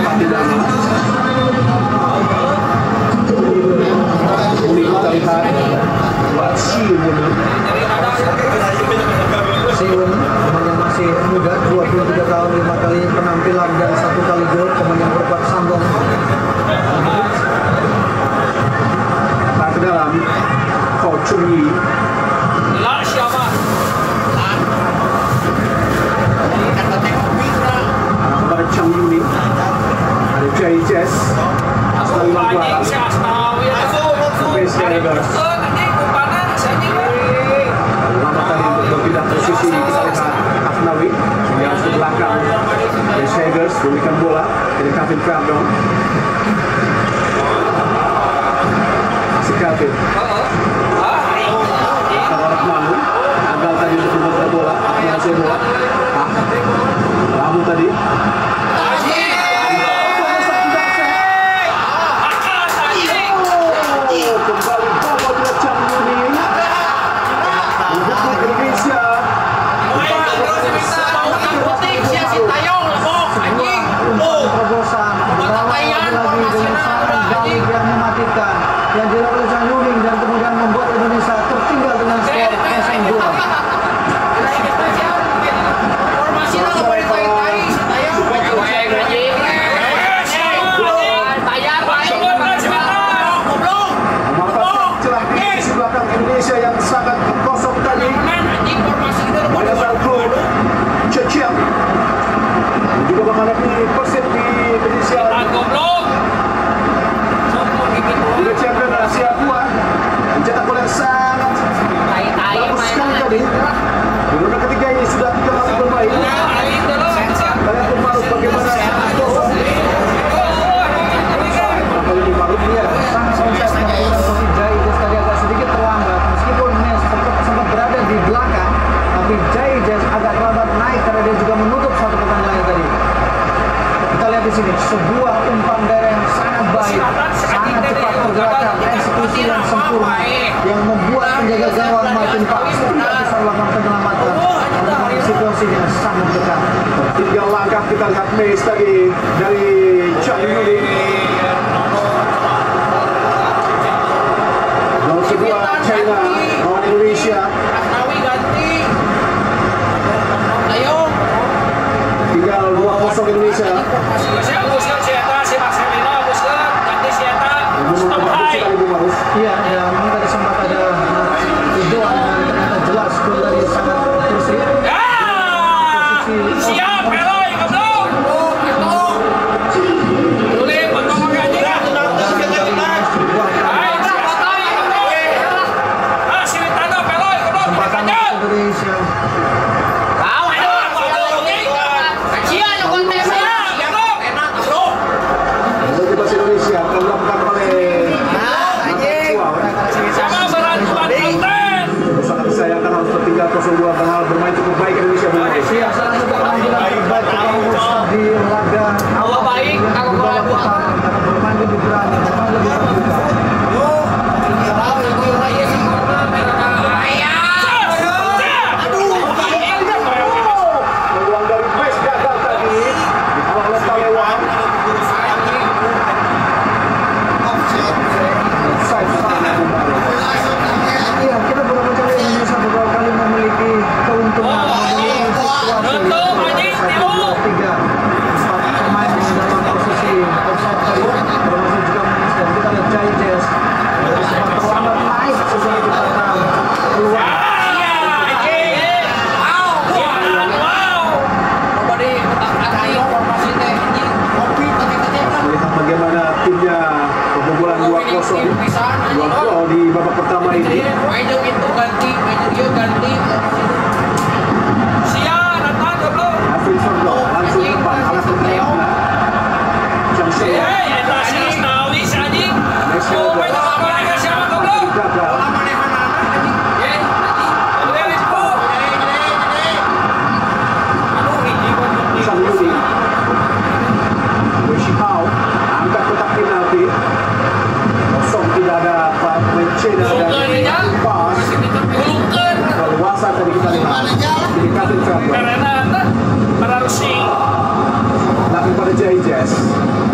Patidana. Ini kita lihat buat Siwon. Siwon, pemain yang masih muda, 23 tahun, 5 kali penampilan dan 1 kali gol, pemain yang berbuat sambung. Tak ke dalam Ko Chun Yi. Lah siapa? Kepada Chang Yuni. Ada Jai Jess. Sekali lagi Anjing si Asnawi. Space Dagger. Lama tadi untuk berpindah posisi kita lihat Asnawi yang harus ke belakang. Space Daggers memberikan bola dari Kevin Verdong. Masih Kevin. Kalau Manu gagal tadi untuk membawa bola, akhirnya bola. Lalu tadi kembali bawa dia Chang Yuni. Untuk Indonesia. Terobosan lagi dengan serangan balik yang mematikan yang dilakukan oleh Chang Yuni dan kemudian membuat Indonesia tertinggal dengan skor 0-2. Celah di sisi belakang Indonesia yang sangat kosong tadi. Pada saat gol Ceciak juga menghadapi Persib di Indonesia. Juga champion Asia 2 mencetak gol yang sangat bagus sekali tadi. Di ronde ketiga ini sudah 3 kali bermain. Kalian pun baru bagaimana kosong. Kali ini baru Iya, sangat sukses melakukan posisi Jai Jazz tadi agak sedikit terlambat meskipun Nes sempat berada di belakang, tapi Jai Jazz agak terlambat naik karena dia juga menutup satu pertandingan tadi. Kita lihat di sini sebuah umpan daerah yang sangat baik, sangat cepat pergerakan, eksekusi yang sempurna yang membuat penjaga gawang Martin Paes tidak bisa melakukan penyelamatan karena situasinya sangat dekat. 3 langkah kita lihat Mace tadi dari Chang Yuli. Gol kedua China lawan Indonesia. Tinggal 2-0 Indonesia. Iya, ya memang tadi sempat ada tujuan dan ternyata jelas gol dari sangat bersih. Siap, Peloy, goblok. Boleh, potong aja dah. Indonesia. Motivasi Indonesia akan dilakukan oleh sangat disayangkan harus tertinggal 0-2 padahal bermain cukup baik Indonesia bermain. Iya, salah satu penampilan terbaik kita di laga awal baik kalau pertama karena bermain lebih berani, bermain lebih terbuka. Peluang dari Mace gagal tadi dikawal oleh Talewan. Iya, kita beberapa kali Indonesia beberapa kali memiliki keuntungan memiliki situasi 3 pemain yang dalam posisi offside tadi termasuk juga Mace dan kita lihat Jai Jazz sempat terlambat naik sesuai kita keluar. Melihat bagaimana timnya kebobolan 2-0 2 gol di babak pertama ini. Alvin Sordo langsung depan alat pertahanan. Chang Shea. Gagal. Chang Yuli. Wei Shihao angkat kotak penalti. Kosong, tidak ada pemain China dan pas. Leluasa tadi kita lihat. Jadi Kevin Ferber. Tapi pada Jai Jazz.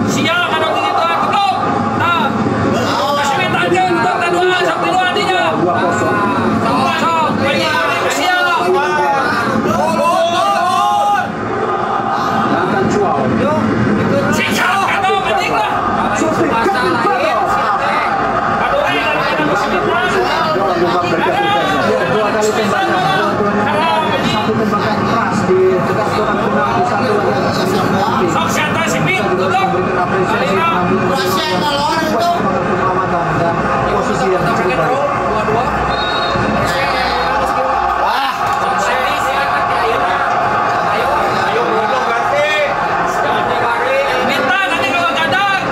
Siap, ada gitu goblok. Nah. Kasih minta aja untuk kedua, sampai dua artinya. 2-0. Siap. Nathan Chuao. Siap, kata penting lah. Shooting Kevin Ferber. Dalam lubang dari Kevin Ferber. Ya, 2 kali tembakan, dua-duanya satu tembakan keras di dekat kotak penalti, satu lagi penalti. Sok siapa sih Pin? Kita juga harus memberikan apresiasi penampilan penyelamatan dan posisi yang cukup baik. Minta nanti kalau kadang.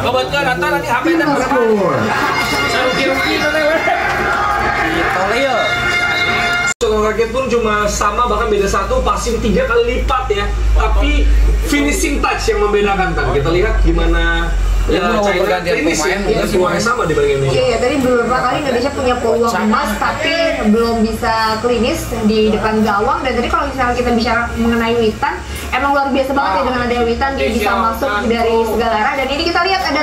Kebetulan nanti HP dan saya rugi-rugi Target pun cuma sama, bahkan beda 1, passing 3 kali lipat ya. Tapi finishing touch yang membedakan kan. Kita lihat gimana ya China finish ya, semuanya sama dibanding Indonesia. Iya, tadi beberapa kali Indonesia punya peluang emas tapi belum bisa klinis di depan gawang. Dan tadi kalau misalnya kita bicara mengenai Witan, emang luar biasa banget ya dengan ada Witan, dia bisa masuk dari segala arah. Dan ini kita lihat ada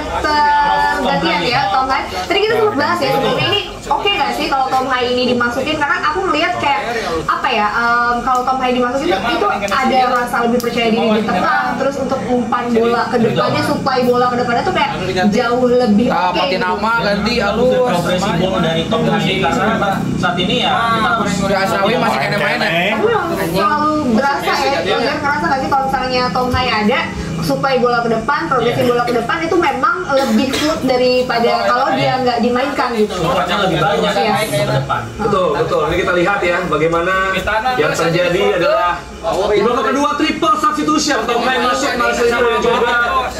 pergantian ya, Tom Hai. Tadi kita sempat bahas ya, sebenarnya ini oke nggak sih kalau Tom Hai ini dimasukin? Karena aku melihat kayak apa ya, kalau Tom Hai dimasukin itu ada rasa lebih percaya diri di tengah, terus untuk umpan bola ke depannya, supply bola ke depannya tuh kayak jauh lebih oke. Ganti nama, ganti alus. Progresi gol dari Tom Hai karena saat ini ya kita harus Asrawi masih kena main ya. Tapi memang selalu berasa ya, kalian ngerasa nggak sih kalau misalnya Tom Hai ada, supply bola ke depan, progresi bola ke depan itu memang lebih fluid daripada kalau dia nggak dimainkan gitu. umpannya lebih banyak ke depan. Betul, betul. Ini kita lihat ya bagaimana yang terjadi adalah di babak kedua triple substitution. Tom Hai masuk, Marcelino dan juga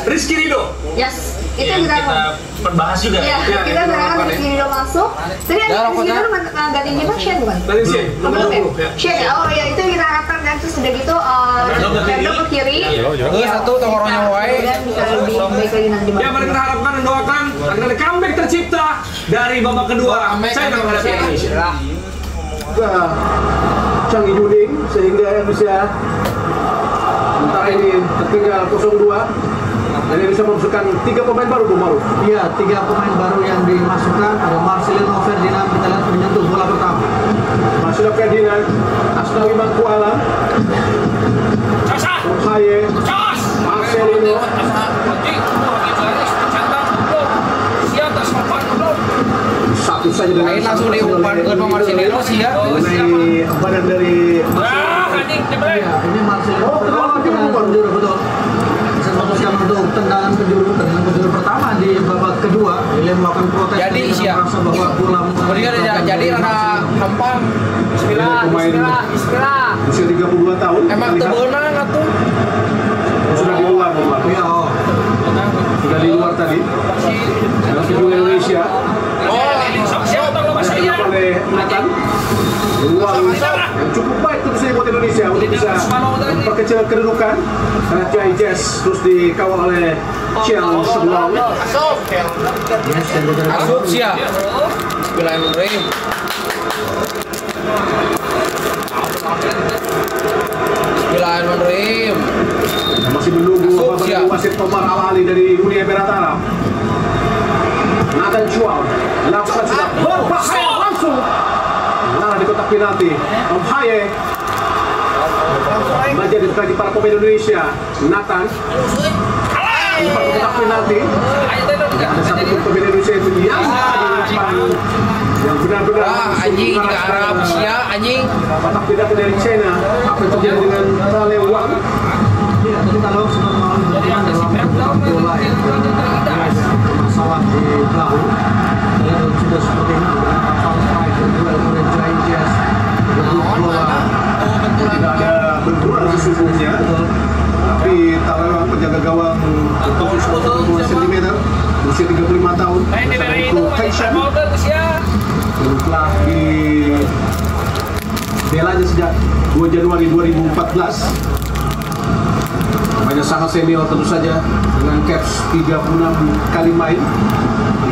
Rizky Ridho. Yes. yang kita perbahas juga. Iya, kita berharap Rizky Ridho masuk. Tadi ada Rizky Ridho gantiin siapa? Shane bukan? Tadi Shane, nomor 20. Shane, oh ya itu yang kita harapkan dan terus sudah gitu Fernando ke kiri. Satu tongkronnya wae. Dan bisa lebih baik lagi nanti. Ya, mari kita harapkan dan doakan agar ada comeback tercipta dari babak kedua. Saya akan menghadapi Indonesia. Juga Chang Yuning sehingga Indonesia sementara ini tertinggal 0-2. Dan bisa memasukkan 3 pemain baru, Bung Maruf. Iya, 3 pemain baru yang dimasukkan. Ada Marcelino Ferdinand, kita lihat menyentuh bola pertama. Marcelino Ferdinand, Asnawi Mangkualam, Haye, Marcelino, satu saja dengan langsung diumpan ke Marcelino sih ya. mengenai badan dari Iya, ini Marcelino Ferdinand dengan penjuru betul. Bisa memutuskan untuk tendangan penjuru pertama di babak kedua. William melakukan protes. Jadi ketika merasa bahwa bola jadi rada hampang. Bismillah. usia 32 tahun. Emang terlihat tebenang atuh. sudah di luar, Bung Maruf. Iya, Sudah di luar tadi. Dalam video Indonesia. Dilakukan oleh Nathan. Ruang yang cukup baik tentu saja buat Indonesia untuk bisa memperkecil kedudukan karena Jai Jazz terus dikawal oleh Chiang Sebelong. Masuk sih ya. Bilain Rim. Bilain Rim. Masih menunggu babak wasit Omar Al-Ali dari Uni Emirat Arab. Nathan Chuang lakukan sudah berbahaya langsung. Nah, di kotak penalti Om Haye menjadi bagi para pemain Indonesia. Nathan umpan ke kotak penalti. Ada satu pemain Indonesia itu yang benar-benar Anjing ke arah Rusia anjing. kotak penalti dari China. Apa yang terjadi dengan Tale Wang? iya. Tadi kalau sempat mengalami benturan dalam bola yang bermasalah di bahu. Lihat sudah seperti ini. Oleh Jai Jazz bola Tidak ada benturan sesungguhnya, tapi Talewang penjaga gawang berposisi 1 cm, usia 35 tahun, itu Taishan yang telah dibelanya sejak 2 Januari 2014. Banyak sangat senior tentu saja dengan caps 36 kali main,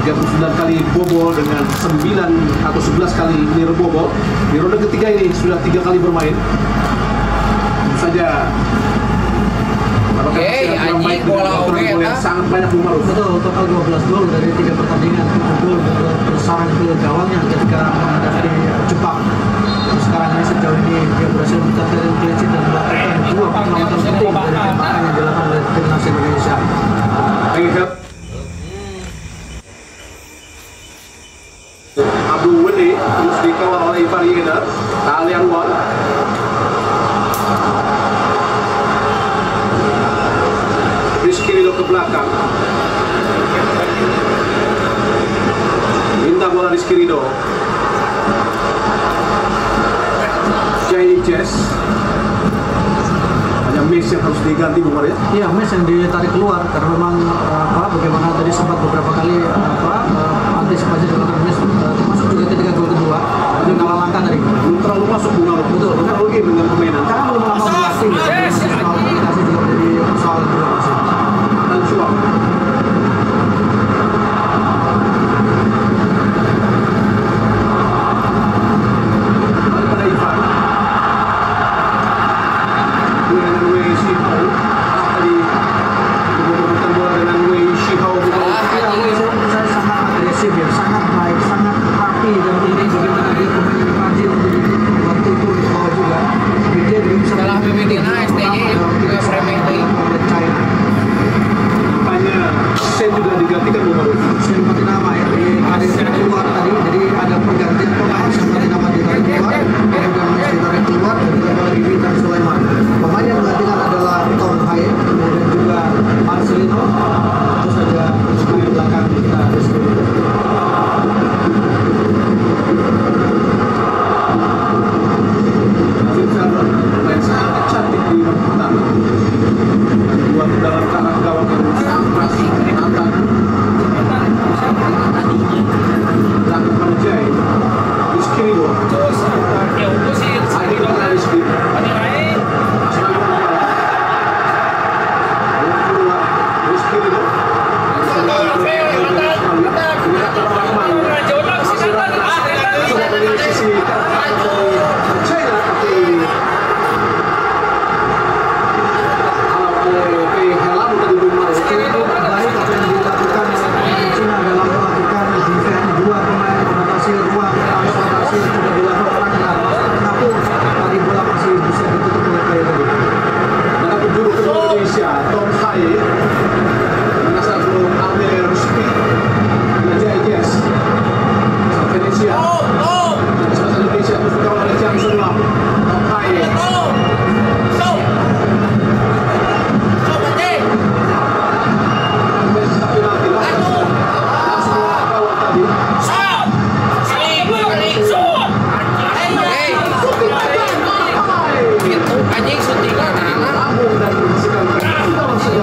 39 kali bobol dengan 9 atau 11 kali nir bobol. Di ronde ketiga ini sudah 3 kali bermain. Tentu saja anjing bola oke yang sangat banyak Bung Maruf. betul, total 12 gol dari 3 pertandingan, 7 gol bersarang ke gawangnya ketika menghadapi Jepang. Sekarang ini sejauh ini dia berhasil mencatatkan clean sheet dan melakukan 2 penyelamatan penting dari tembakan yang dilakukan oleh timnas Indonesia. Abdul Wede terus dikawal oleh Ivar Yeda, Kalian Wan. Rizky Ridho ke belakang. Minta bola Rizky Ridho. Jai Jazz. Hanya miss yang harus diganti, Bung Maria. Iya, Mes yang ditarik keluar karena memang bagaimana tadi sempat beberapa kali antisipasi dilakukan Mes, termasuk juga ketika gol kedua itu kalah langkah dari Belum terlalu masuk Bung Maria. betul Terlalu dengan permainan. karena belum lama berlatih. Soal komunikasi juga menjadi persoalan juga masih. Dan Chuang. Kembali pada Ivan. Dengan Wei Shihao. Tadi menemukan bola dengan Wei Shihao. Iya, Mes saya sangat dari sisi kanan China, tapi oleh Helam tadi Bumar Cukup baik apa yang dilakukan oleh China dalam melakukan defense dua pemain mengatasi ruang transportasi yang sudah dilakukan namun tadi bola masih bisa ditutup oleh player tadi. mendapat juru ke Indonesia Tom Hai menasar belum Amir Ruspi Najai Yes Venesia Bahasa Indonesia terus dikawal oleh Chang Selam Tom Hai tapi nanti langsung kawal tadi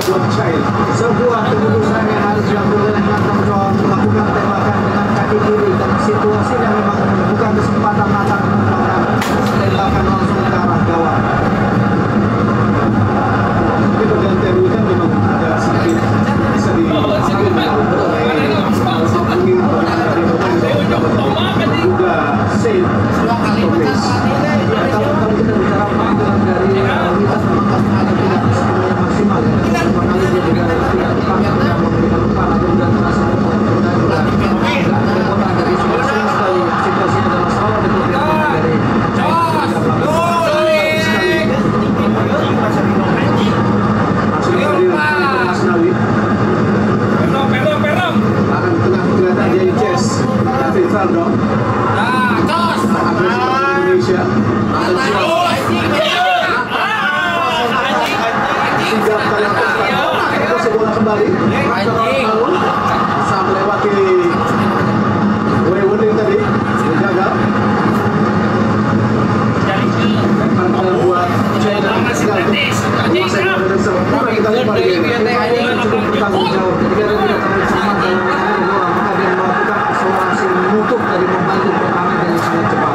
buat China. Sebuah keputusan yang harus diambil oleh Nathan John melakukan tembakan dengan kaki kiri karena situasinya memang bukan kesempatan Nathan melakukan tembakan langsung ke arah gawang. Tapi pergantian itu kan memang ada sedikit bisa juga save Kalau kita bicara penampilan dari Witan memang ada tidak sepenuhnya maksimal ya. Beberapa kali dia juga tidak tepat yang memberikan umpan atau sudah terasa dan juga agak kerepotan dari sering sekali situasinya adalah selalu ada kelebihan dari Asnawi akan tengah kelihatan jadi Jess David Fardong Indonesia tiga kali terus bola kembali saat melewati Wei tadi gagal pertandingan buat China kita lihat cukup bertanggung jawab ketika dia tidak terlalu cepat dalam menangani bola maka dia melakukan akselerasi menutup dari membantu pertahanan dengan sangat cepat.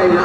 China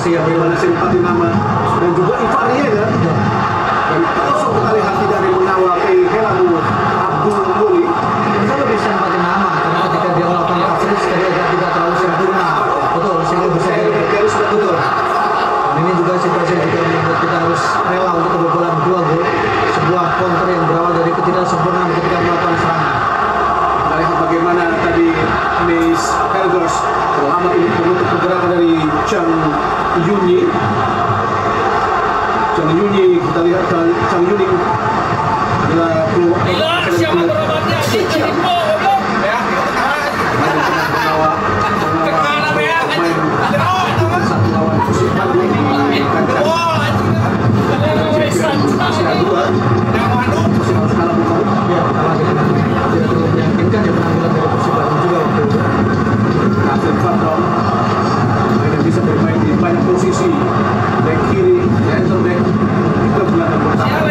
formasi yang bagaimana simpati nama dan juga Ivariana dan kosong kali hati dari mengawal Helamu Abdul Muli. Saya lebih simpati nama karena ketika dia melakukan coverage dia tidak terlalu sempurna, betul, sehingga bisa betul. Dan ini juga situasi yang juga membuat kita harus rela untuk kebobolan 2 gol, sebuah counter yang berawal dari ketidaksempurnaan ketika melakukan serangan. Kita lihat bagaimana tadi Mace Helgers terlambat ini menutup pergerakan dari Chang Yunyi. Chang Yunyi, kita lihat Chang Yunyi adalah Bila siapa berobatnya di Timbo, goblok. Ya. Kemana ya? satu lawan Kusipan ini masih dua masih harus kalah bukan Ya, kalah dengan tidak terlalu meyakinkan ya penampilan dari Persibangan juga waktu itu. Kevin Fadron yang bisa bermain di banyak posisi, back kiri, center back, itu belakang pertama.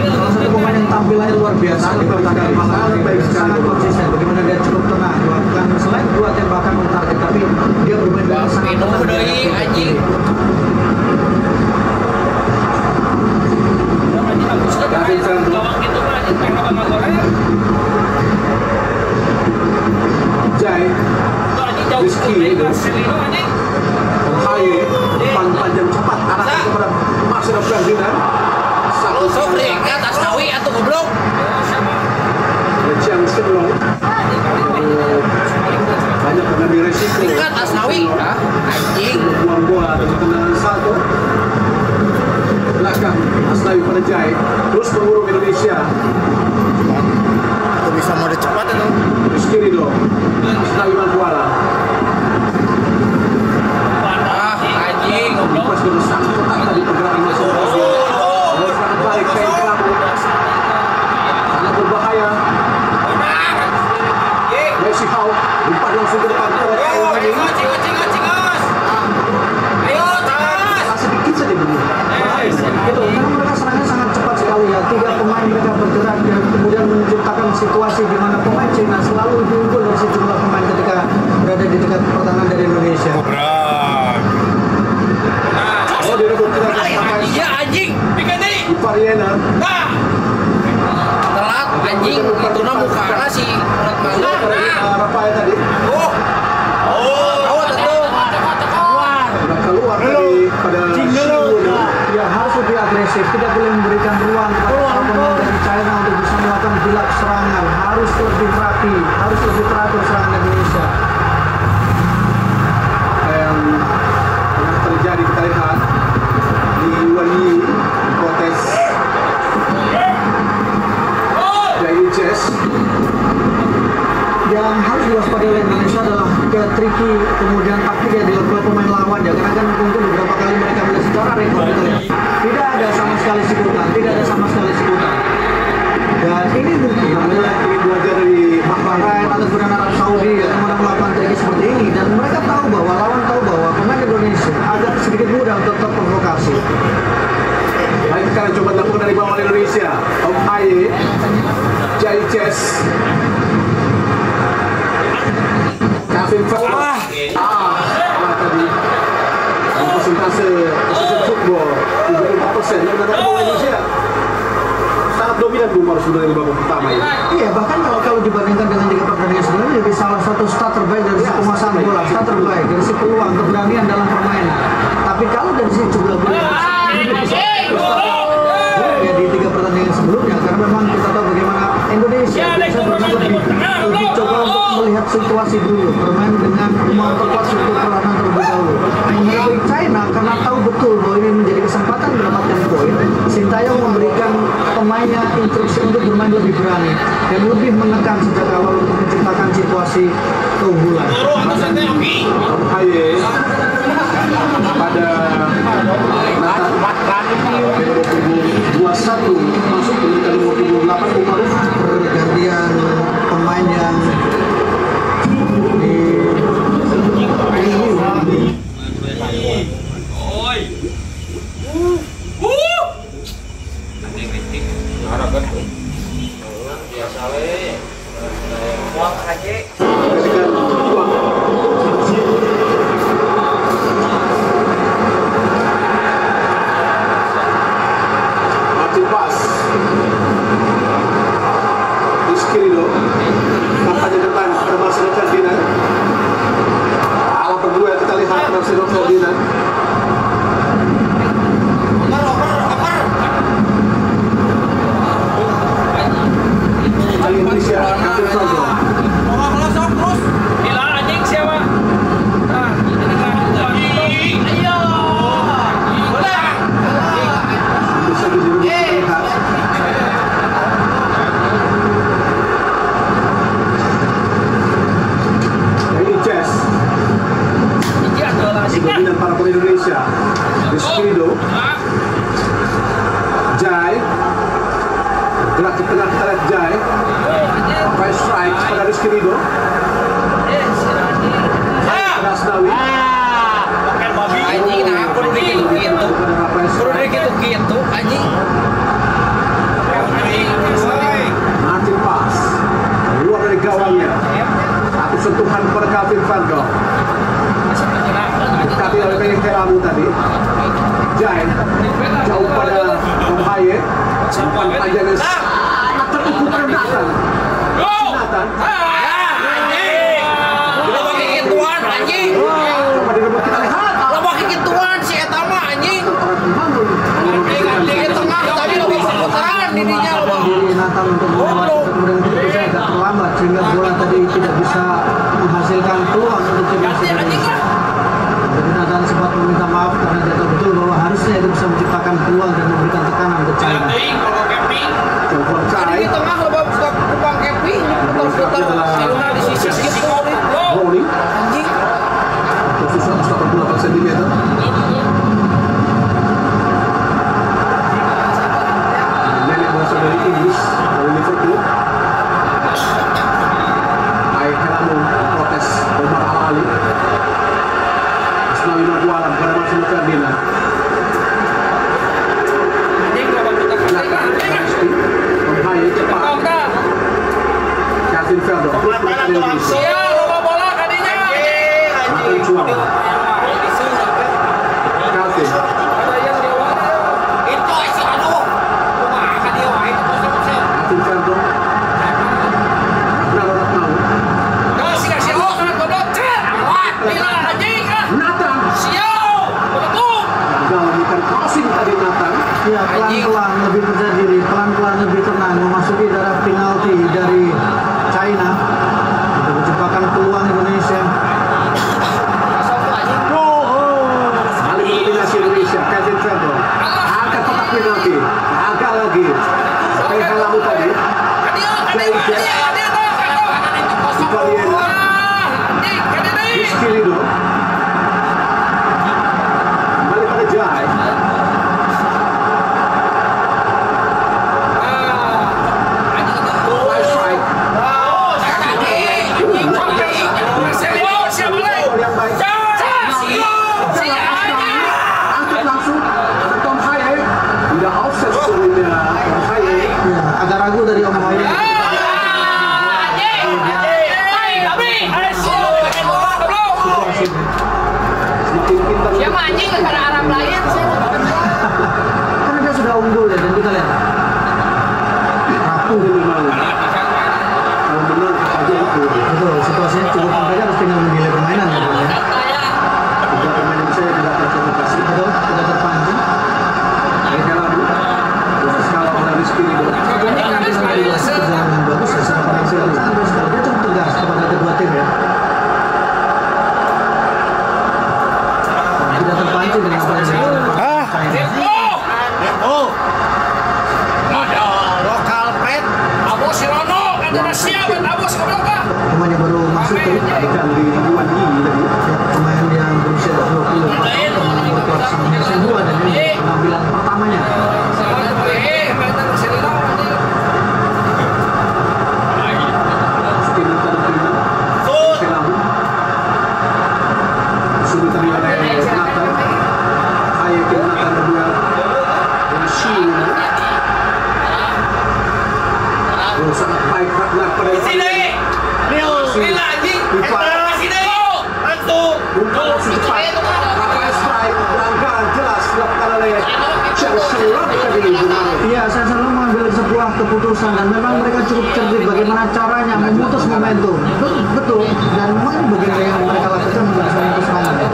Salah satu pemain yang tampilannya luar biasa di pertandingan malam ini, sangat konsisten. Bagaimana dia cukup tenang melakukan selain 2 tembakan on target, tapi dia bermain dengan sangat tenang. Kevin Fadron, Jai, Rizky, Haye, panjang cepat arahnya kepada Marcelo Ferdinand. Satu atas kawi atau goblok. Chiang Shenlong banyak mengambil resiko. Atas kawi, anjing. Buang bola dengan tendangan satu. Belakang Asnawi pada Jai, terus mengurung Indonesia. Itu bisa mode cepat itu. Rizky Ridho, Asnawi Mangkuala. Anjing, goblok. Pas sudah sangat ketat tadi pergerakan masing-masing. Serangan balik kain kelabu. Sangat berbahaya. Messi Hau, umpan langsung ke depan oleh Kau ini. Sedikit saja dulu. Itu karena mereka serangannya sangat cepat sekali ya. 3 pemain mereka bergerak dan kemudian menciptakan situasi di mana pemain Cina selalu diunggul dari sejumlah pemain ketika berada di dekat pertahanan dari Indonesia. Oh, direbut dengan pakai Iya anjing, pikirnya. Ivariana. Telat anjing, itu nama muka sih. Rafael tadi. Keluar dari pada Ya harus lebih agresif, tidak boleh memberikan ruang kepada para pemain dari China untuk bisa melakukan bilak serangan. Harus lebih rapi, harus lebih teratur serangan Indonesia. yang pernah terjadi kita lihat di Wani protes dari Chess. Yang harus diwaspadai oleh Indonesia adalah tricky kemudian taktik yang dilakukan pemain lawan ya, karena kan mungkin beberapa kali mereka melihat secara rekor kita lihat tidak ada sama sekali sikutan, dan ini mungkin adalah Ini belajar dari Bahrain atau Arab Saudi ya, yang melakukan trik seperti ini, dan mereka tahu bahwa lawan tahu bahwa pemain Indonesia agak sedikit mudah untuk terprovokasi. baik sekarang coba dilakukan dari bawah Indonesia. Om Aye, Jai Chess, Kevin Fadron. Tadi persentase football 74% yang mendapat bola Indonesia sangat dominan Bumar sudah dari babak pertama ini. Iya, bahkan kalau dibandingkan dengan 3 pertandingan sebelumnya, jadi salah satu start terbaik dari sisi penguasaan bola, start terbaik dari sisi peluang, keberanian dalam permainan. Tapi kalau dari sisi jumlah bola ya di 3 pertandingan sebelumnya, karena memang kita tahu bagaimana Indonesia bisa bermain lebih coba untuk melihat situasi dulu, bermain dengan memperkuat struktur pertahanan terlebih dahulu. Menghadapi China karena tahu betul bahwa ini menjadi kesempatan mendapatkan poin, Sintayong memberikan pemainnya instruksi untuk bermain lebih berani dan lebih menekan sejak awal untuk menciptakan situasi keunggulan. Aye pada Nathan 21 masuk ke 28 Umaruf. Pergantian pemain yang pertandingan. Kali Indonesia, Kevin Fernando. Gila anjing siapa? Nah, Bisa dilihat. Ini Jazz. Dominan para pemain Indonesia. Rizkydo. Jai. Gerak ke tengah kita lihat Jai. Pakai strike pada Rizkydo. Rasnawi. anjing nah aku udah gitu anjing. Martin Pas keluar dari gawangnya. Satu sentuhan kepada Kevin Fernando. Dekati oleh Penyek Teramu tadi. Jai jauh pada Tom Haye. Simpan panjangnya sangat terukur pada Nathan. Nathan Udah pakai gituan anjing. coba direbut kita lihat. Lo pakai gituan si eta mah anjing. Di tengah tadi lo bisa putaran dirinya lo. Diri Nathan untuk melewati kemudian bisa agak terlambat sehingga bola tadi tidak bisa menghasilkan peluang untuk tim Indonesia. Jadi Nathan sempat meminta maaf karena dia tahu betul bahwa harusnya itu bisa menciptakan peluang dan memberikan tekanan ke China. Kalau camping Coba Cai di tengah lo bawa kupang camping putar-putar seluna di sisi gitu. Rowling Anjing. posisi 188 cm. Nenek berasal dari Inggris, dari Liverpool. Air Helamu protes Omar Al-Ali. Ismail Magualam pada Marcelo Ferdinand. Anjing lo bawa putar Tom Haye cepat. Kevin Fernando terus berada di Inggris. Sial lo bawa bola kadinya anjing. Makan Chuang. Kevin. Itu si aduh. Kumaha ka dia wae itu konsep. Kevin Fernando. Ronaldo Ratnawi. Dah si kasih oh kan goblok. Awat. Gila anjing ah. Nathan. Sial. Betul. Gagal memberikan crossing tadi Nathan. Ya pelan-pelan lebih percaya diri, pelan-pelan lebih tenang memasuki daerah penalti dari China untuk menciptakan peluang Indonesia. Kali mendominasi Indonesia, Kevin Fernando. Angkat kotak penalti. Gagal lagi. Air Helamu tadi. Rizkydo. Kembali pada Jai. Fly strike. Gol yang baik. Angkat langsung. Tom Haye. Tidak offset sebelumnya. Tom Haye. Ya, agak ragu dari Om Haye. Sedikit pintar. Siapa anjing negara Arab lain sih? Karena dia sudah unggul ya dan kita lihat rapuh. Ini memang. Kalau benar aja itu. Betul, situasinya cukup mereka harus tinggal menilai permainan ya Bang, ya. Tiga pemain Indonesia yang tidak terprovokasi. Betul, tidak terpancing. Air Helamu. Proses kalah oleh Rizkydo. Jadi penampilan dari wasit berjalan dengan bagus ya, secara penampilan standar sekali. Dia cukup tegas kepada kedua tim ya. Tidak terpancing dengan apa yang dilakukan China. Ada lokal pret. Abu si Rono kan ada siapa? Abu si goblok ah. Pemain yang baru masuk tadi, Bukan di Iwan ini tadi. ya, pemain yang berusia 24 tahun, pemain berklub Sang Dua dan ini penampilan pertamanya. Mainan si Rono. Masukin Nathan Pina. Helamu. Sudah tadi oleh Nathan. Haye ke Nathan kedua. Dengan Shina. Oh, sangat baik benar pada Sini. Gila anjing. Sini. Antum. Bukan langsung cepat. Rafael strike pelanggaran jelas dilakukan oleh Chancellor tadi Bunaro. Iya, saya selalu mengambil sebuah keputusan dan memang mereka cukup cerdik bagaimana caranya memutus momentum. Betul, dan memang ini bagian yang mereka lakukan untuk bisa memutus momentum.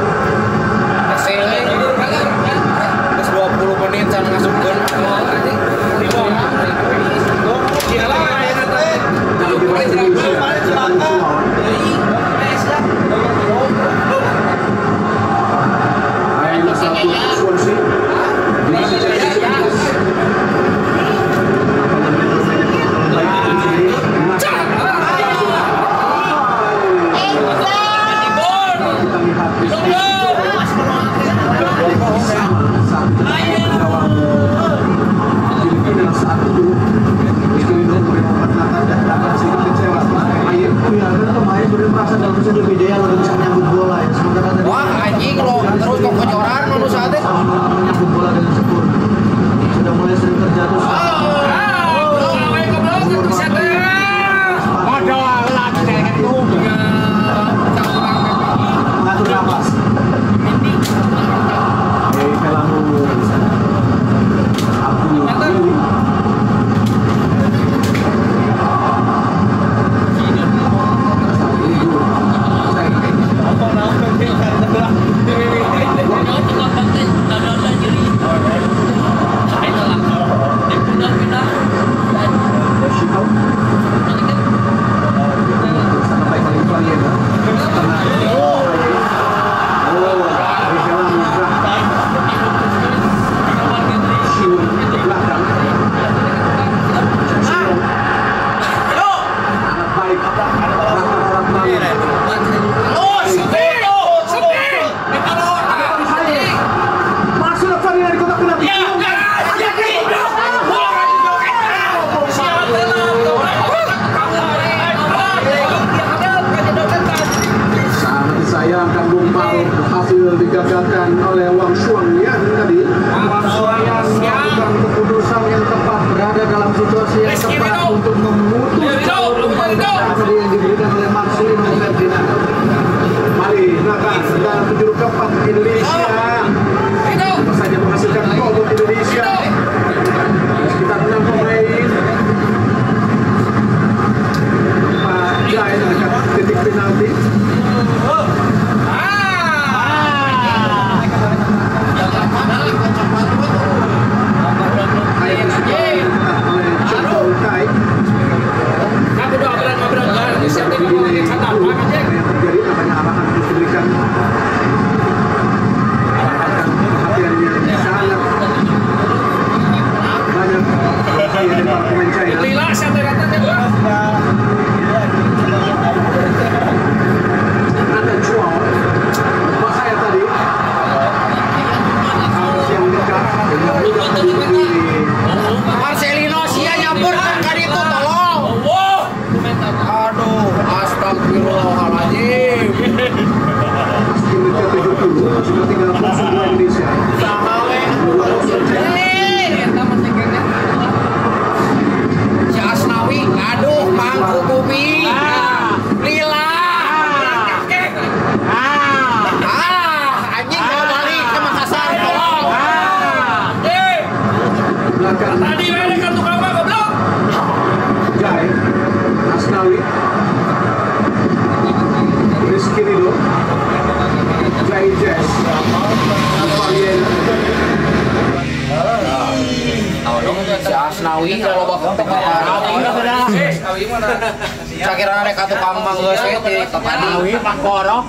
Swansea. Wah anjing lo terus kok kecoran lo saatnya. Menyambut bola dengan sempurna. Sudah mulai sering terjatuh. Mengatur nafas. Sayangkan Gumpal berhasil digagalkan oleh Wang Shuangyan tadi. Wang Shuangyan melakukan keputusan yang tepat, berada dalam situasi yang tepat untuk memutus umpan tadi yang diberikan oleh Marcelino Ferdinand. Mari Naga dan penjuru keempat Indonesia apa saja menghasilkan gol untuk Indonesia. Sekitar 6 pemain. Pak Jai dekat titik penalti. Marcelino sia nyampur kan itu tolong. Aduh, astagfirullahaladzim. Sudah tinggal musuh Indonesia. Si Asnawi, aduh, mangku bumi. Lila. Anjing mau balik ke Makassar, tolong. Tadi ada kartu kamar goblok. Jai, Asnawi, Rizky Rido, Jai Jess, Valien. Si Asnawi kalau bawa tekan. Sakira ada kartu kamar geus we ti Asnawi Pangkoro.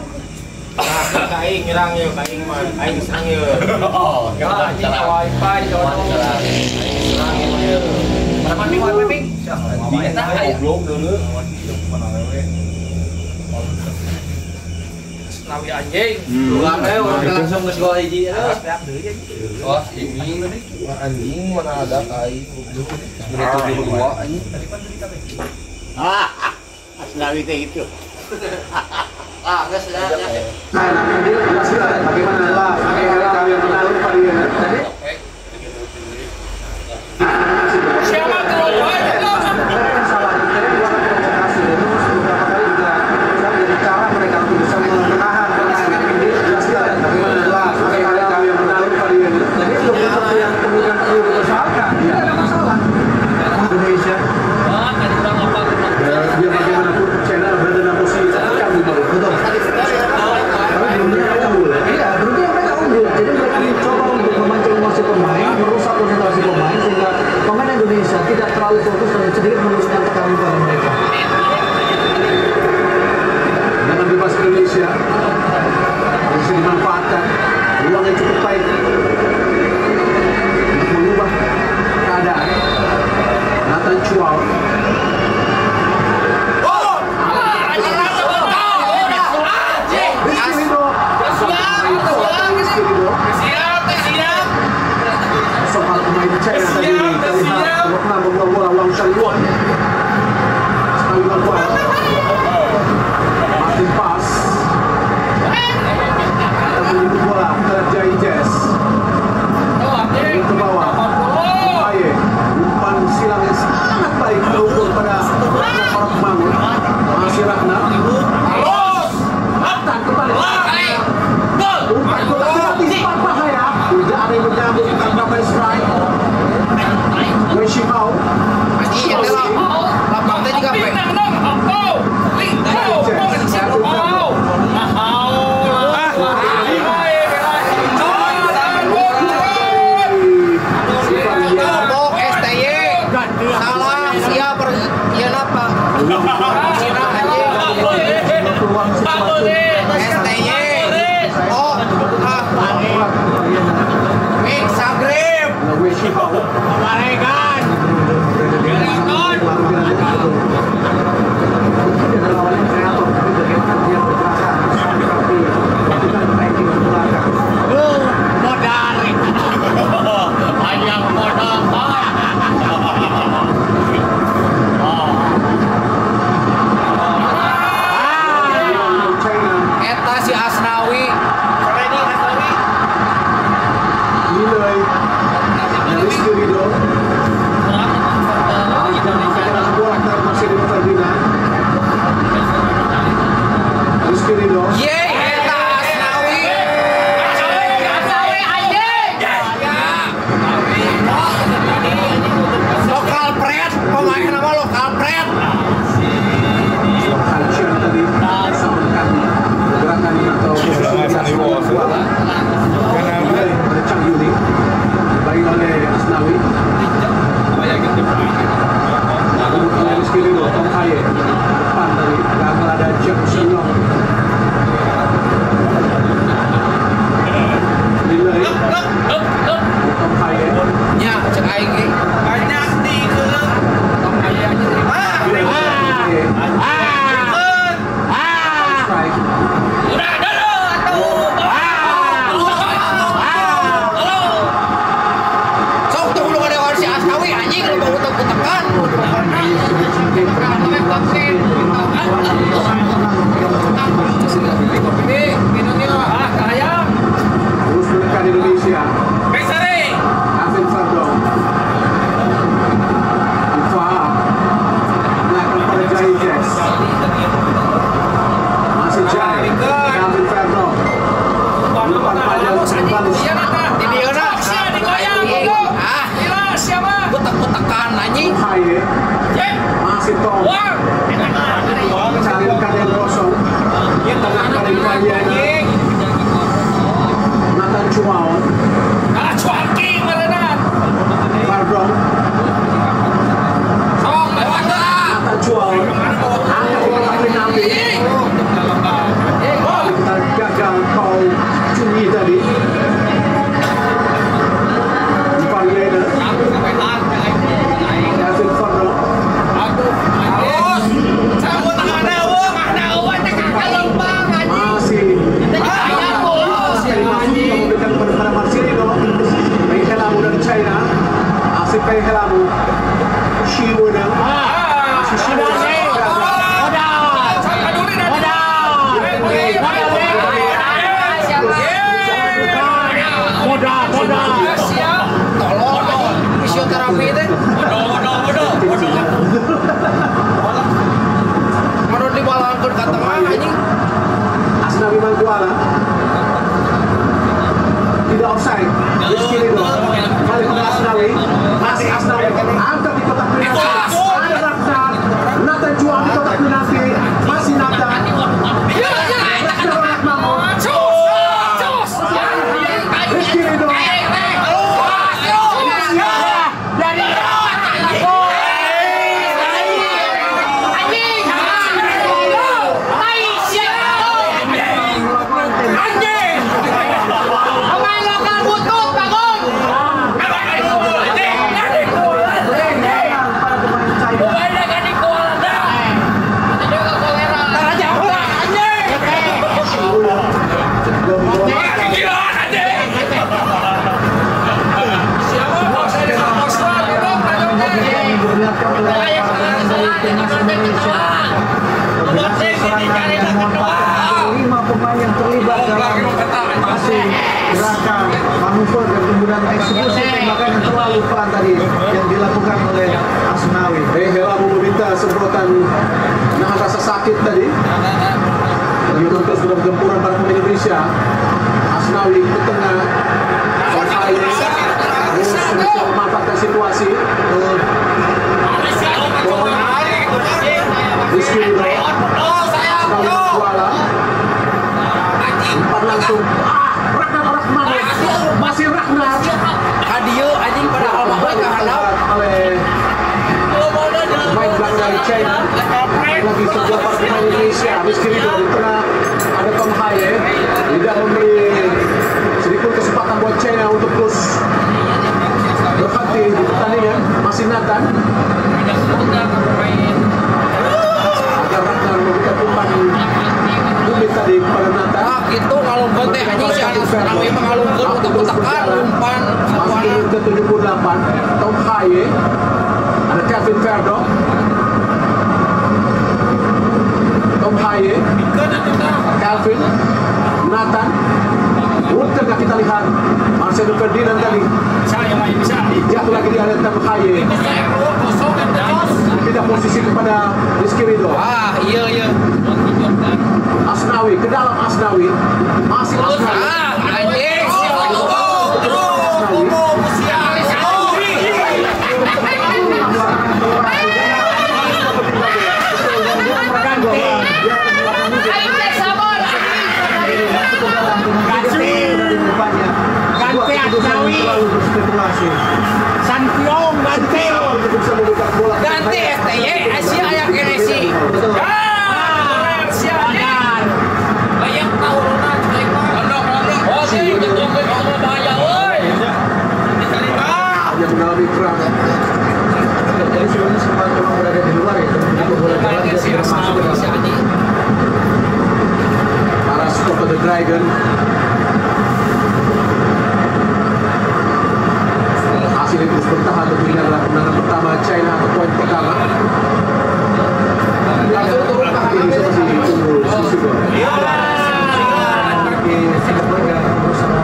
Kaing ngilang yuk, kaing mah, aing serang yuk. Oh, enggak ada wifi jodoh. Serang yuk. Mana mandi wifi ping? Eta aya. Goblok dulu. Nawi anjing. Luang we urang langsung geus gol hiji. Wah, ini anjing mana ada kaing goblok. Menit 22 anjing. Asnawi teh itu. Nah, nanti jelaskan bagaimana lah kami yang menaruh Valien tadi. Siapa tuh? Yang salah itu provokasi itu beberapa kali juga menjadi cara mereka untuk bisa menahan permainan ini. Jelaskan bagaimana lah kami yang menaruh Valien. Jadi belum seperti yang kemudian perlu diusahakan. Tidak ada masalah. Indonesia. Biar bagaimanapun channel berada dalam posisi tertekan di bawah. Betul. Iya, beruntung mereka unggul. Jadi mereka mencoba untuk memancing emosi pemain, merusak konsentrasi pemain sehingga pemain Indonesia tidak terlalu fokus dan sedikit meneruskan tekanan pada mereka. Dengan bebas Indonesia bisa dimanfaatkan. Ruang yang cukup baik China tadi terlihat membuang bola Wang Shanluan. Sekali bola. Martin Pass. Menyentuh bola ke Jai Jazz. Ke bawah. Aye. Umpan silang yang sangat baik terukur pada para pembangun. Masih Ratna. Ratna kembali. Umpan bola sempat bahaya. Tidak ada yang menyambut dengan double strike. Wei Shihao. Lapangnya juga pe. Terus menekan Indonesia. Kevin Fardong. Faham. Menekan pada Jai Jazz. Masih Jai. Kevin Fardong. Umpan panjang kembali. Tekan anjing. Haye. Masih Tom. Cari kadang kosong. Tengah kali panjang. Nathan Chuaon. Fardong. Nathan Chuaon. Angkat bola penalti. Kita gagal kau curi tadi. Umpan Leder. Kevin Fardong. Masih memberikan kepada Marcelino. Penghelamu dari China. Asik penghelamu. Shiwunan. Fisioterapi itu. Menurut di balangkun ke tengah anjing. Asnawi Mangkuala. Tidak offside. Rizky Ridho. Balik ke Asnawi. Masih Asnawi. Angkat di kotak penalti. Ada Ratna. Nathan Chuaon di kotak penalti. Masih Nathan. Rizky Ridho. Pemain lokal butuh manuver dan kemudian eksekusi tembakan yang terlalu pelan tadi yang dilakukan oleh Asnawi. Hela meminta semprotan nahan rasa sakit tadi. Begitu terus dalam gempuran para pemain Indonesia. Asnawi ke tengah. Sonhaye harus bisa memanfaatkan situasi. Rizky Ridho. Asnawi Kuala. Umpan langsung. Rahman. Masih Rahman. Adio anjing pada almah kehandap Oleh pemain belakang dari China. Lagi sebelah para pemain Indonesia. Rizky Ridho di tengah ada Sonhaye. Tidak memberi sedikit kesempatan buat China untuk terus berhenti di pertandingan. Masih Nathan agar Ratnar memberikan umpan umit tadi kepada Nathan. gitu ngalungkeun teh anjing si Asnawi mah ngalungkeun utak-utakan umpan Masih menit ke 78. Sonhaye ada Kevin Verdon. Sonhaye, Calvin, Nathan. Tengah kita lihat Marcelo Ferdinand tadi jatuh lagi di area Sonhaye. Pindah posisi kepada Rizky Ridho. iya Asnawi ke dalam Asnawi. Masih Asnawi. anjing Ganti Asnawi. Santiong ganti. ganti STY Asia aya kene si layak tahunan pondok oke betul bahaya euy Yang mengalami perang. Jadi sebelumnya sempat memang berada di luar ya. Bola dia sudah masuk ke dalam. Para supporter The Dragon hasil ini terus bertahan. Tentunya adalah kemenangan pertama China atau poin pertama. Langsung turun ke hati ini masih ditunggu sisi gol. Di Singapura dan bersama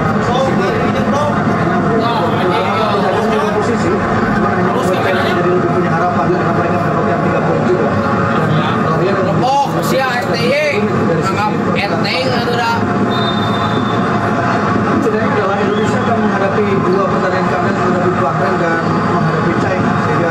posisi cuma hanya membuat China menjadi lebih punya harapan karena mereka mendapatkan 3 poin juga. oh sia STY anggap enteng atuh dah Sebenarnya Piala Indonesia akan menghadapi 2 pertandingan kandang menghadapi Bahrain dan menghadapi China. Jadi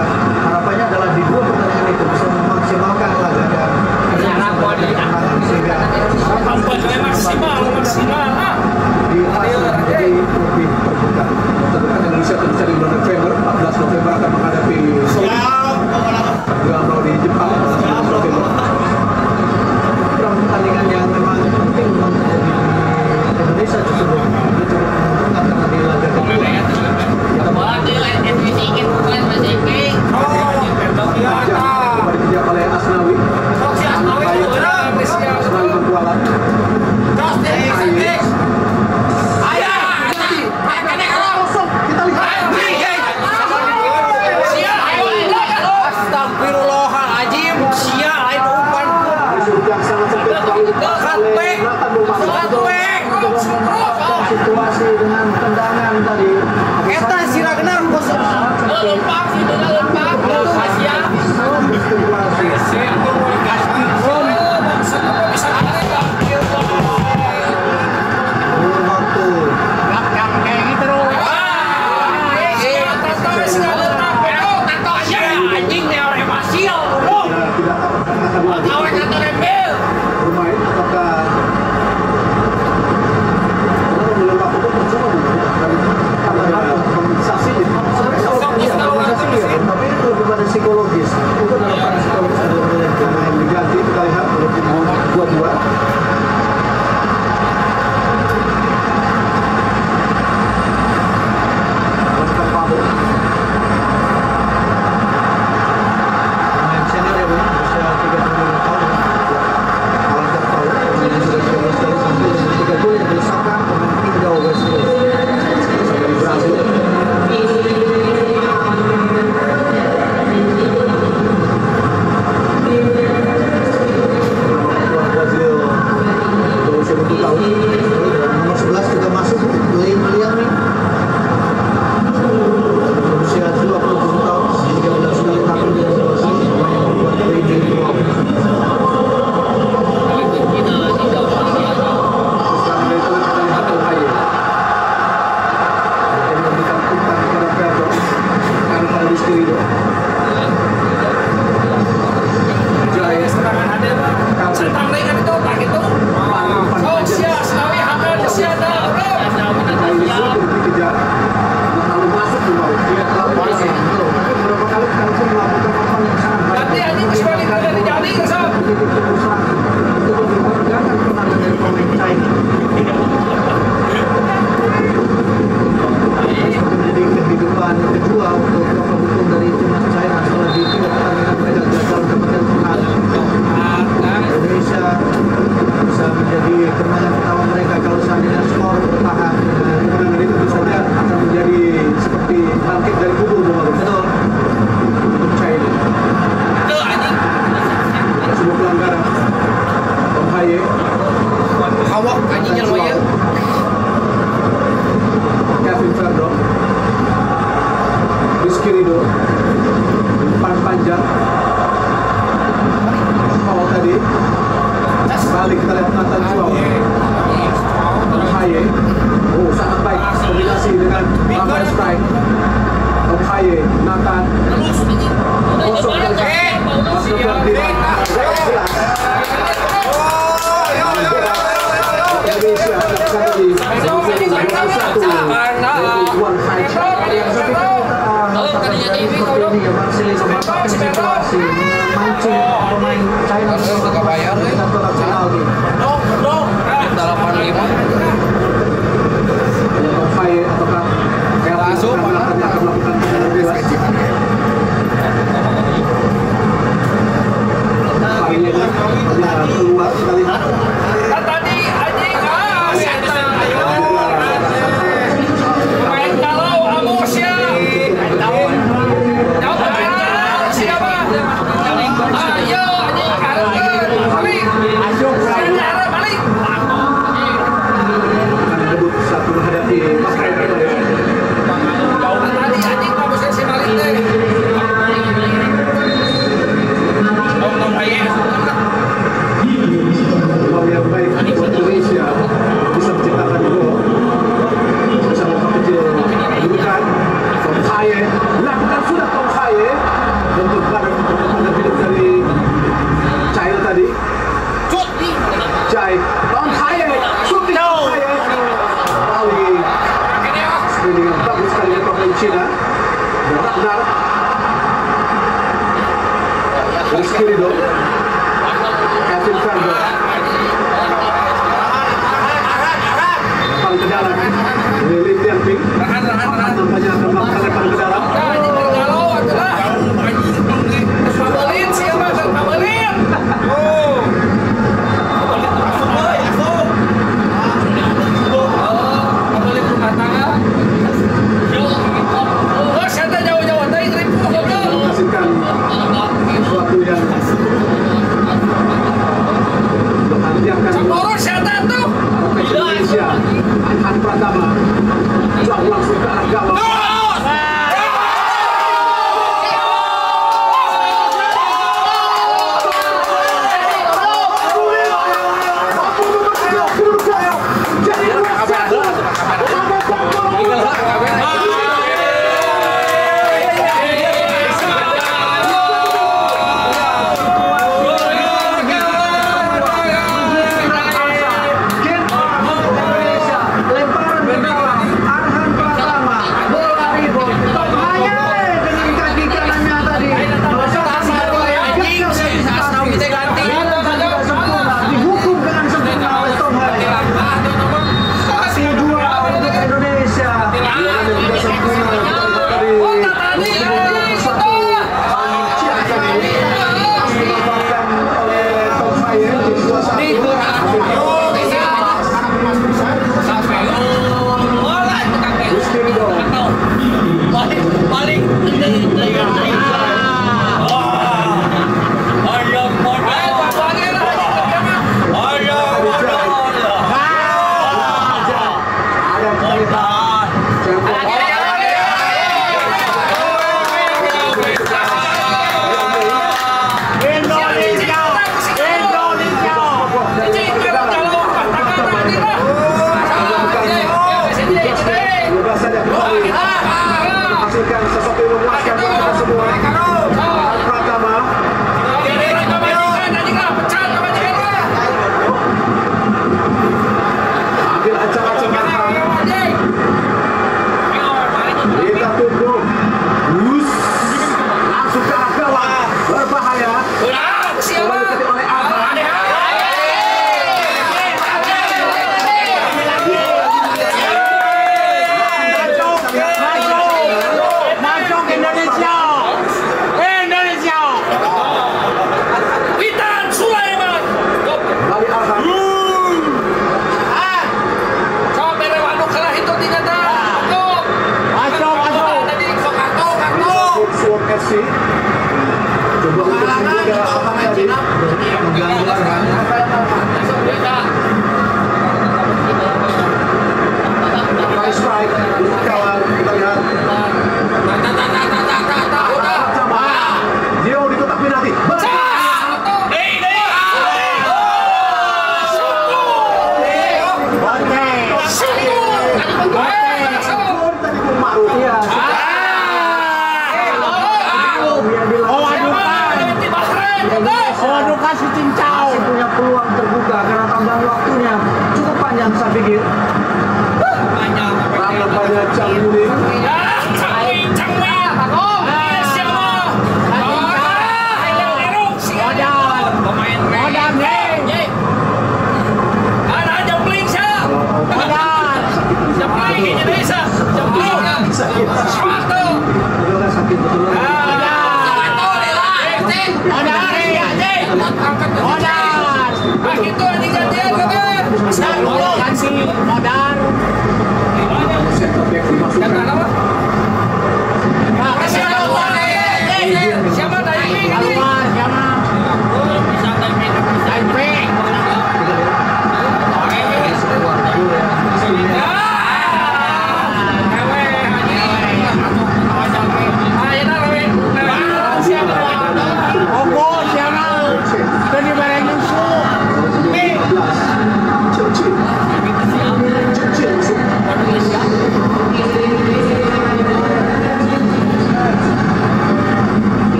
pertandingan. Kosong dari yang saya pikir. Rambut pada Chang Wei. Sakit betul. Center back dimasukkan.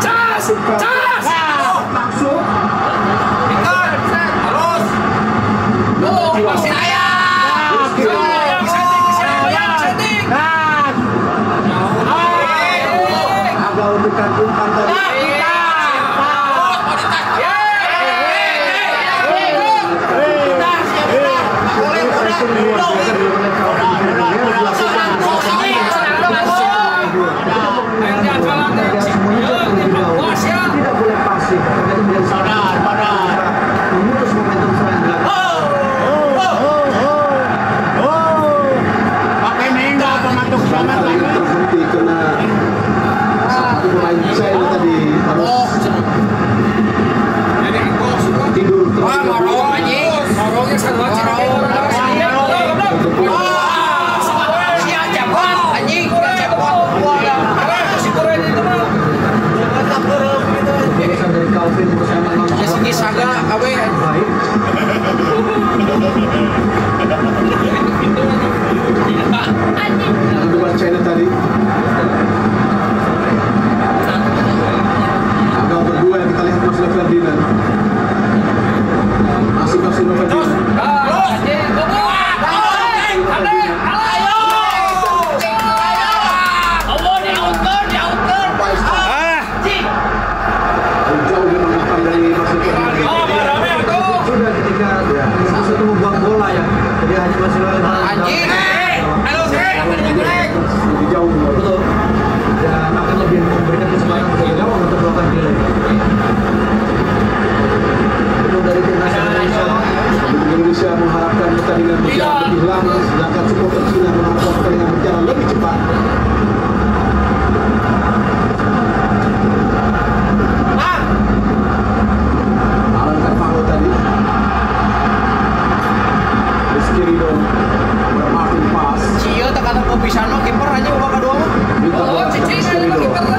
Cas! memberikan umpan tadi. Tidak boleh pasif, karena itu menjadi salah satu memutus momentum serangan. Pakai meninggal pematuk sama Terhenti karena satu pemain China tadi harus tidur keputusan dari Calvin bersama saga kabe baik. Dua China tadi agak berdua yang kita lihat Mas Ferdinand masih Ferdinand. Jauh di belakang dari Mas Ferdinand. Sudah ketika satu membuang bola ya, jadi hanya masih anjing. lebih jauh betul dan akan lebih memberikan kesempatan bagi gawang untuk melakukan delay. Itu dari timnas Indonesia mengharapkan pertandingan berjalan lebih lama, sedangkan supporter Cina mengharapkan pertandingan berjalan lebih cepat. Alan Carvalho tadi, Rizky Ridho bermakin pas. Cio tekan Pisano kiper aja babak kedua mah. Oh, cici saya kiper lah.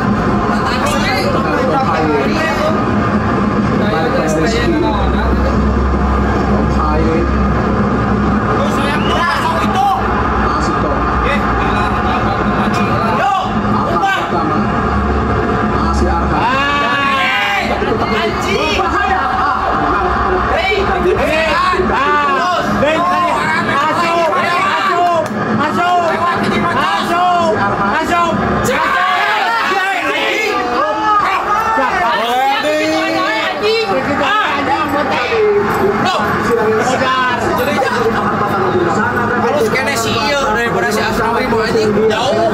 Harus kene si Iyo daripada si Asnawi mau anjing jauh.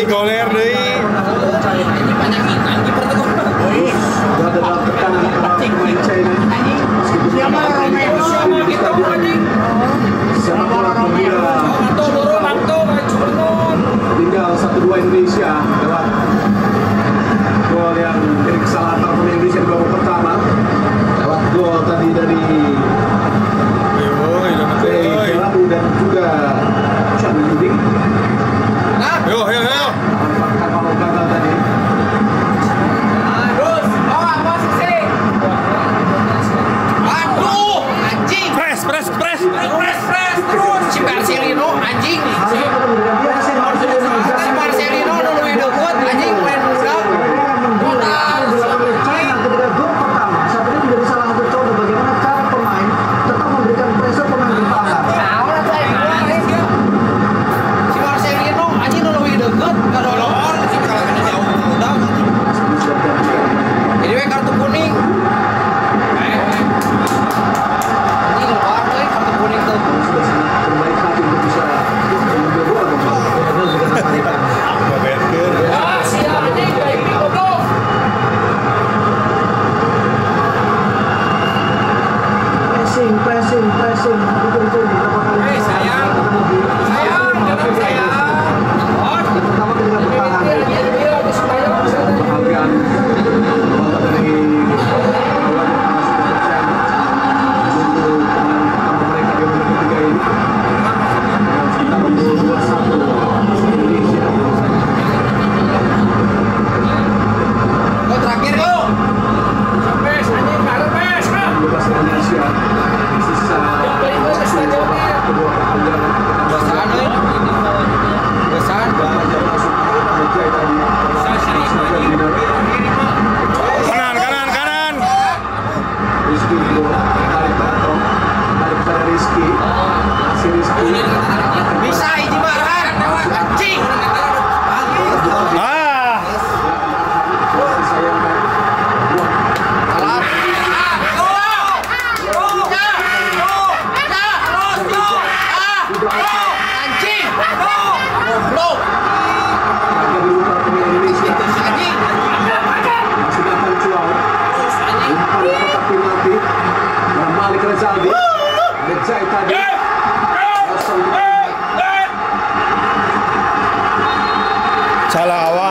Goler deh. Banyak ikan kiper tuh. Siapa Romeo? Kita anjing. Siapa Romeo? Tinggal 1-2 Indonesia lewat gol yang dari kesalahan para Indonesia di babak pertama. Lewat gol tadi dari Kelabu dan juga Syamsuddin. Yo. Kalau gagal tadi. Aduh, anjing. Press. Terus si Marcelino anjing. Si Marcelino dulu hidup buat anjing main muda. China ketika gol pertama, saat ini menjadi salah satu contoh bagaimana cara pemain tetap memberikan pressure pemain bertahan. Si Marcelino anjing dulu hidup buat kadolor si kalangan jauh muda. Jadi we kartu kuning. Anjing keluar euy kartu kuning tuh. Sudah sangat berbaik hati untuk bisa mengambil bola dan juga terpanikan. Pressing betul beberapa kali. Pertama ketika bertahan. Penghargaan bola dari untuk mereka di babak ketiga ini. Kita unggul 2-1 Indonesia. Gol terakhir go. Bebas Indonesia. Sisa kedua pertandingan Besan euy. Besan. Kanan. Rizky Ridho tarik Batok, tarik pada Rizky. Si Rizky. Bisa hiji marhan, anjing. Ah. Disayangkan. Anjing. Goblok. Agak diluar pemain Indonesia. Anjing. Masih datang Cuau. Umpan kotak penalti. Dan Malik Rezaldi. Rejai tadi. Salah awal.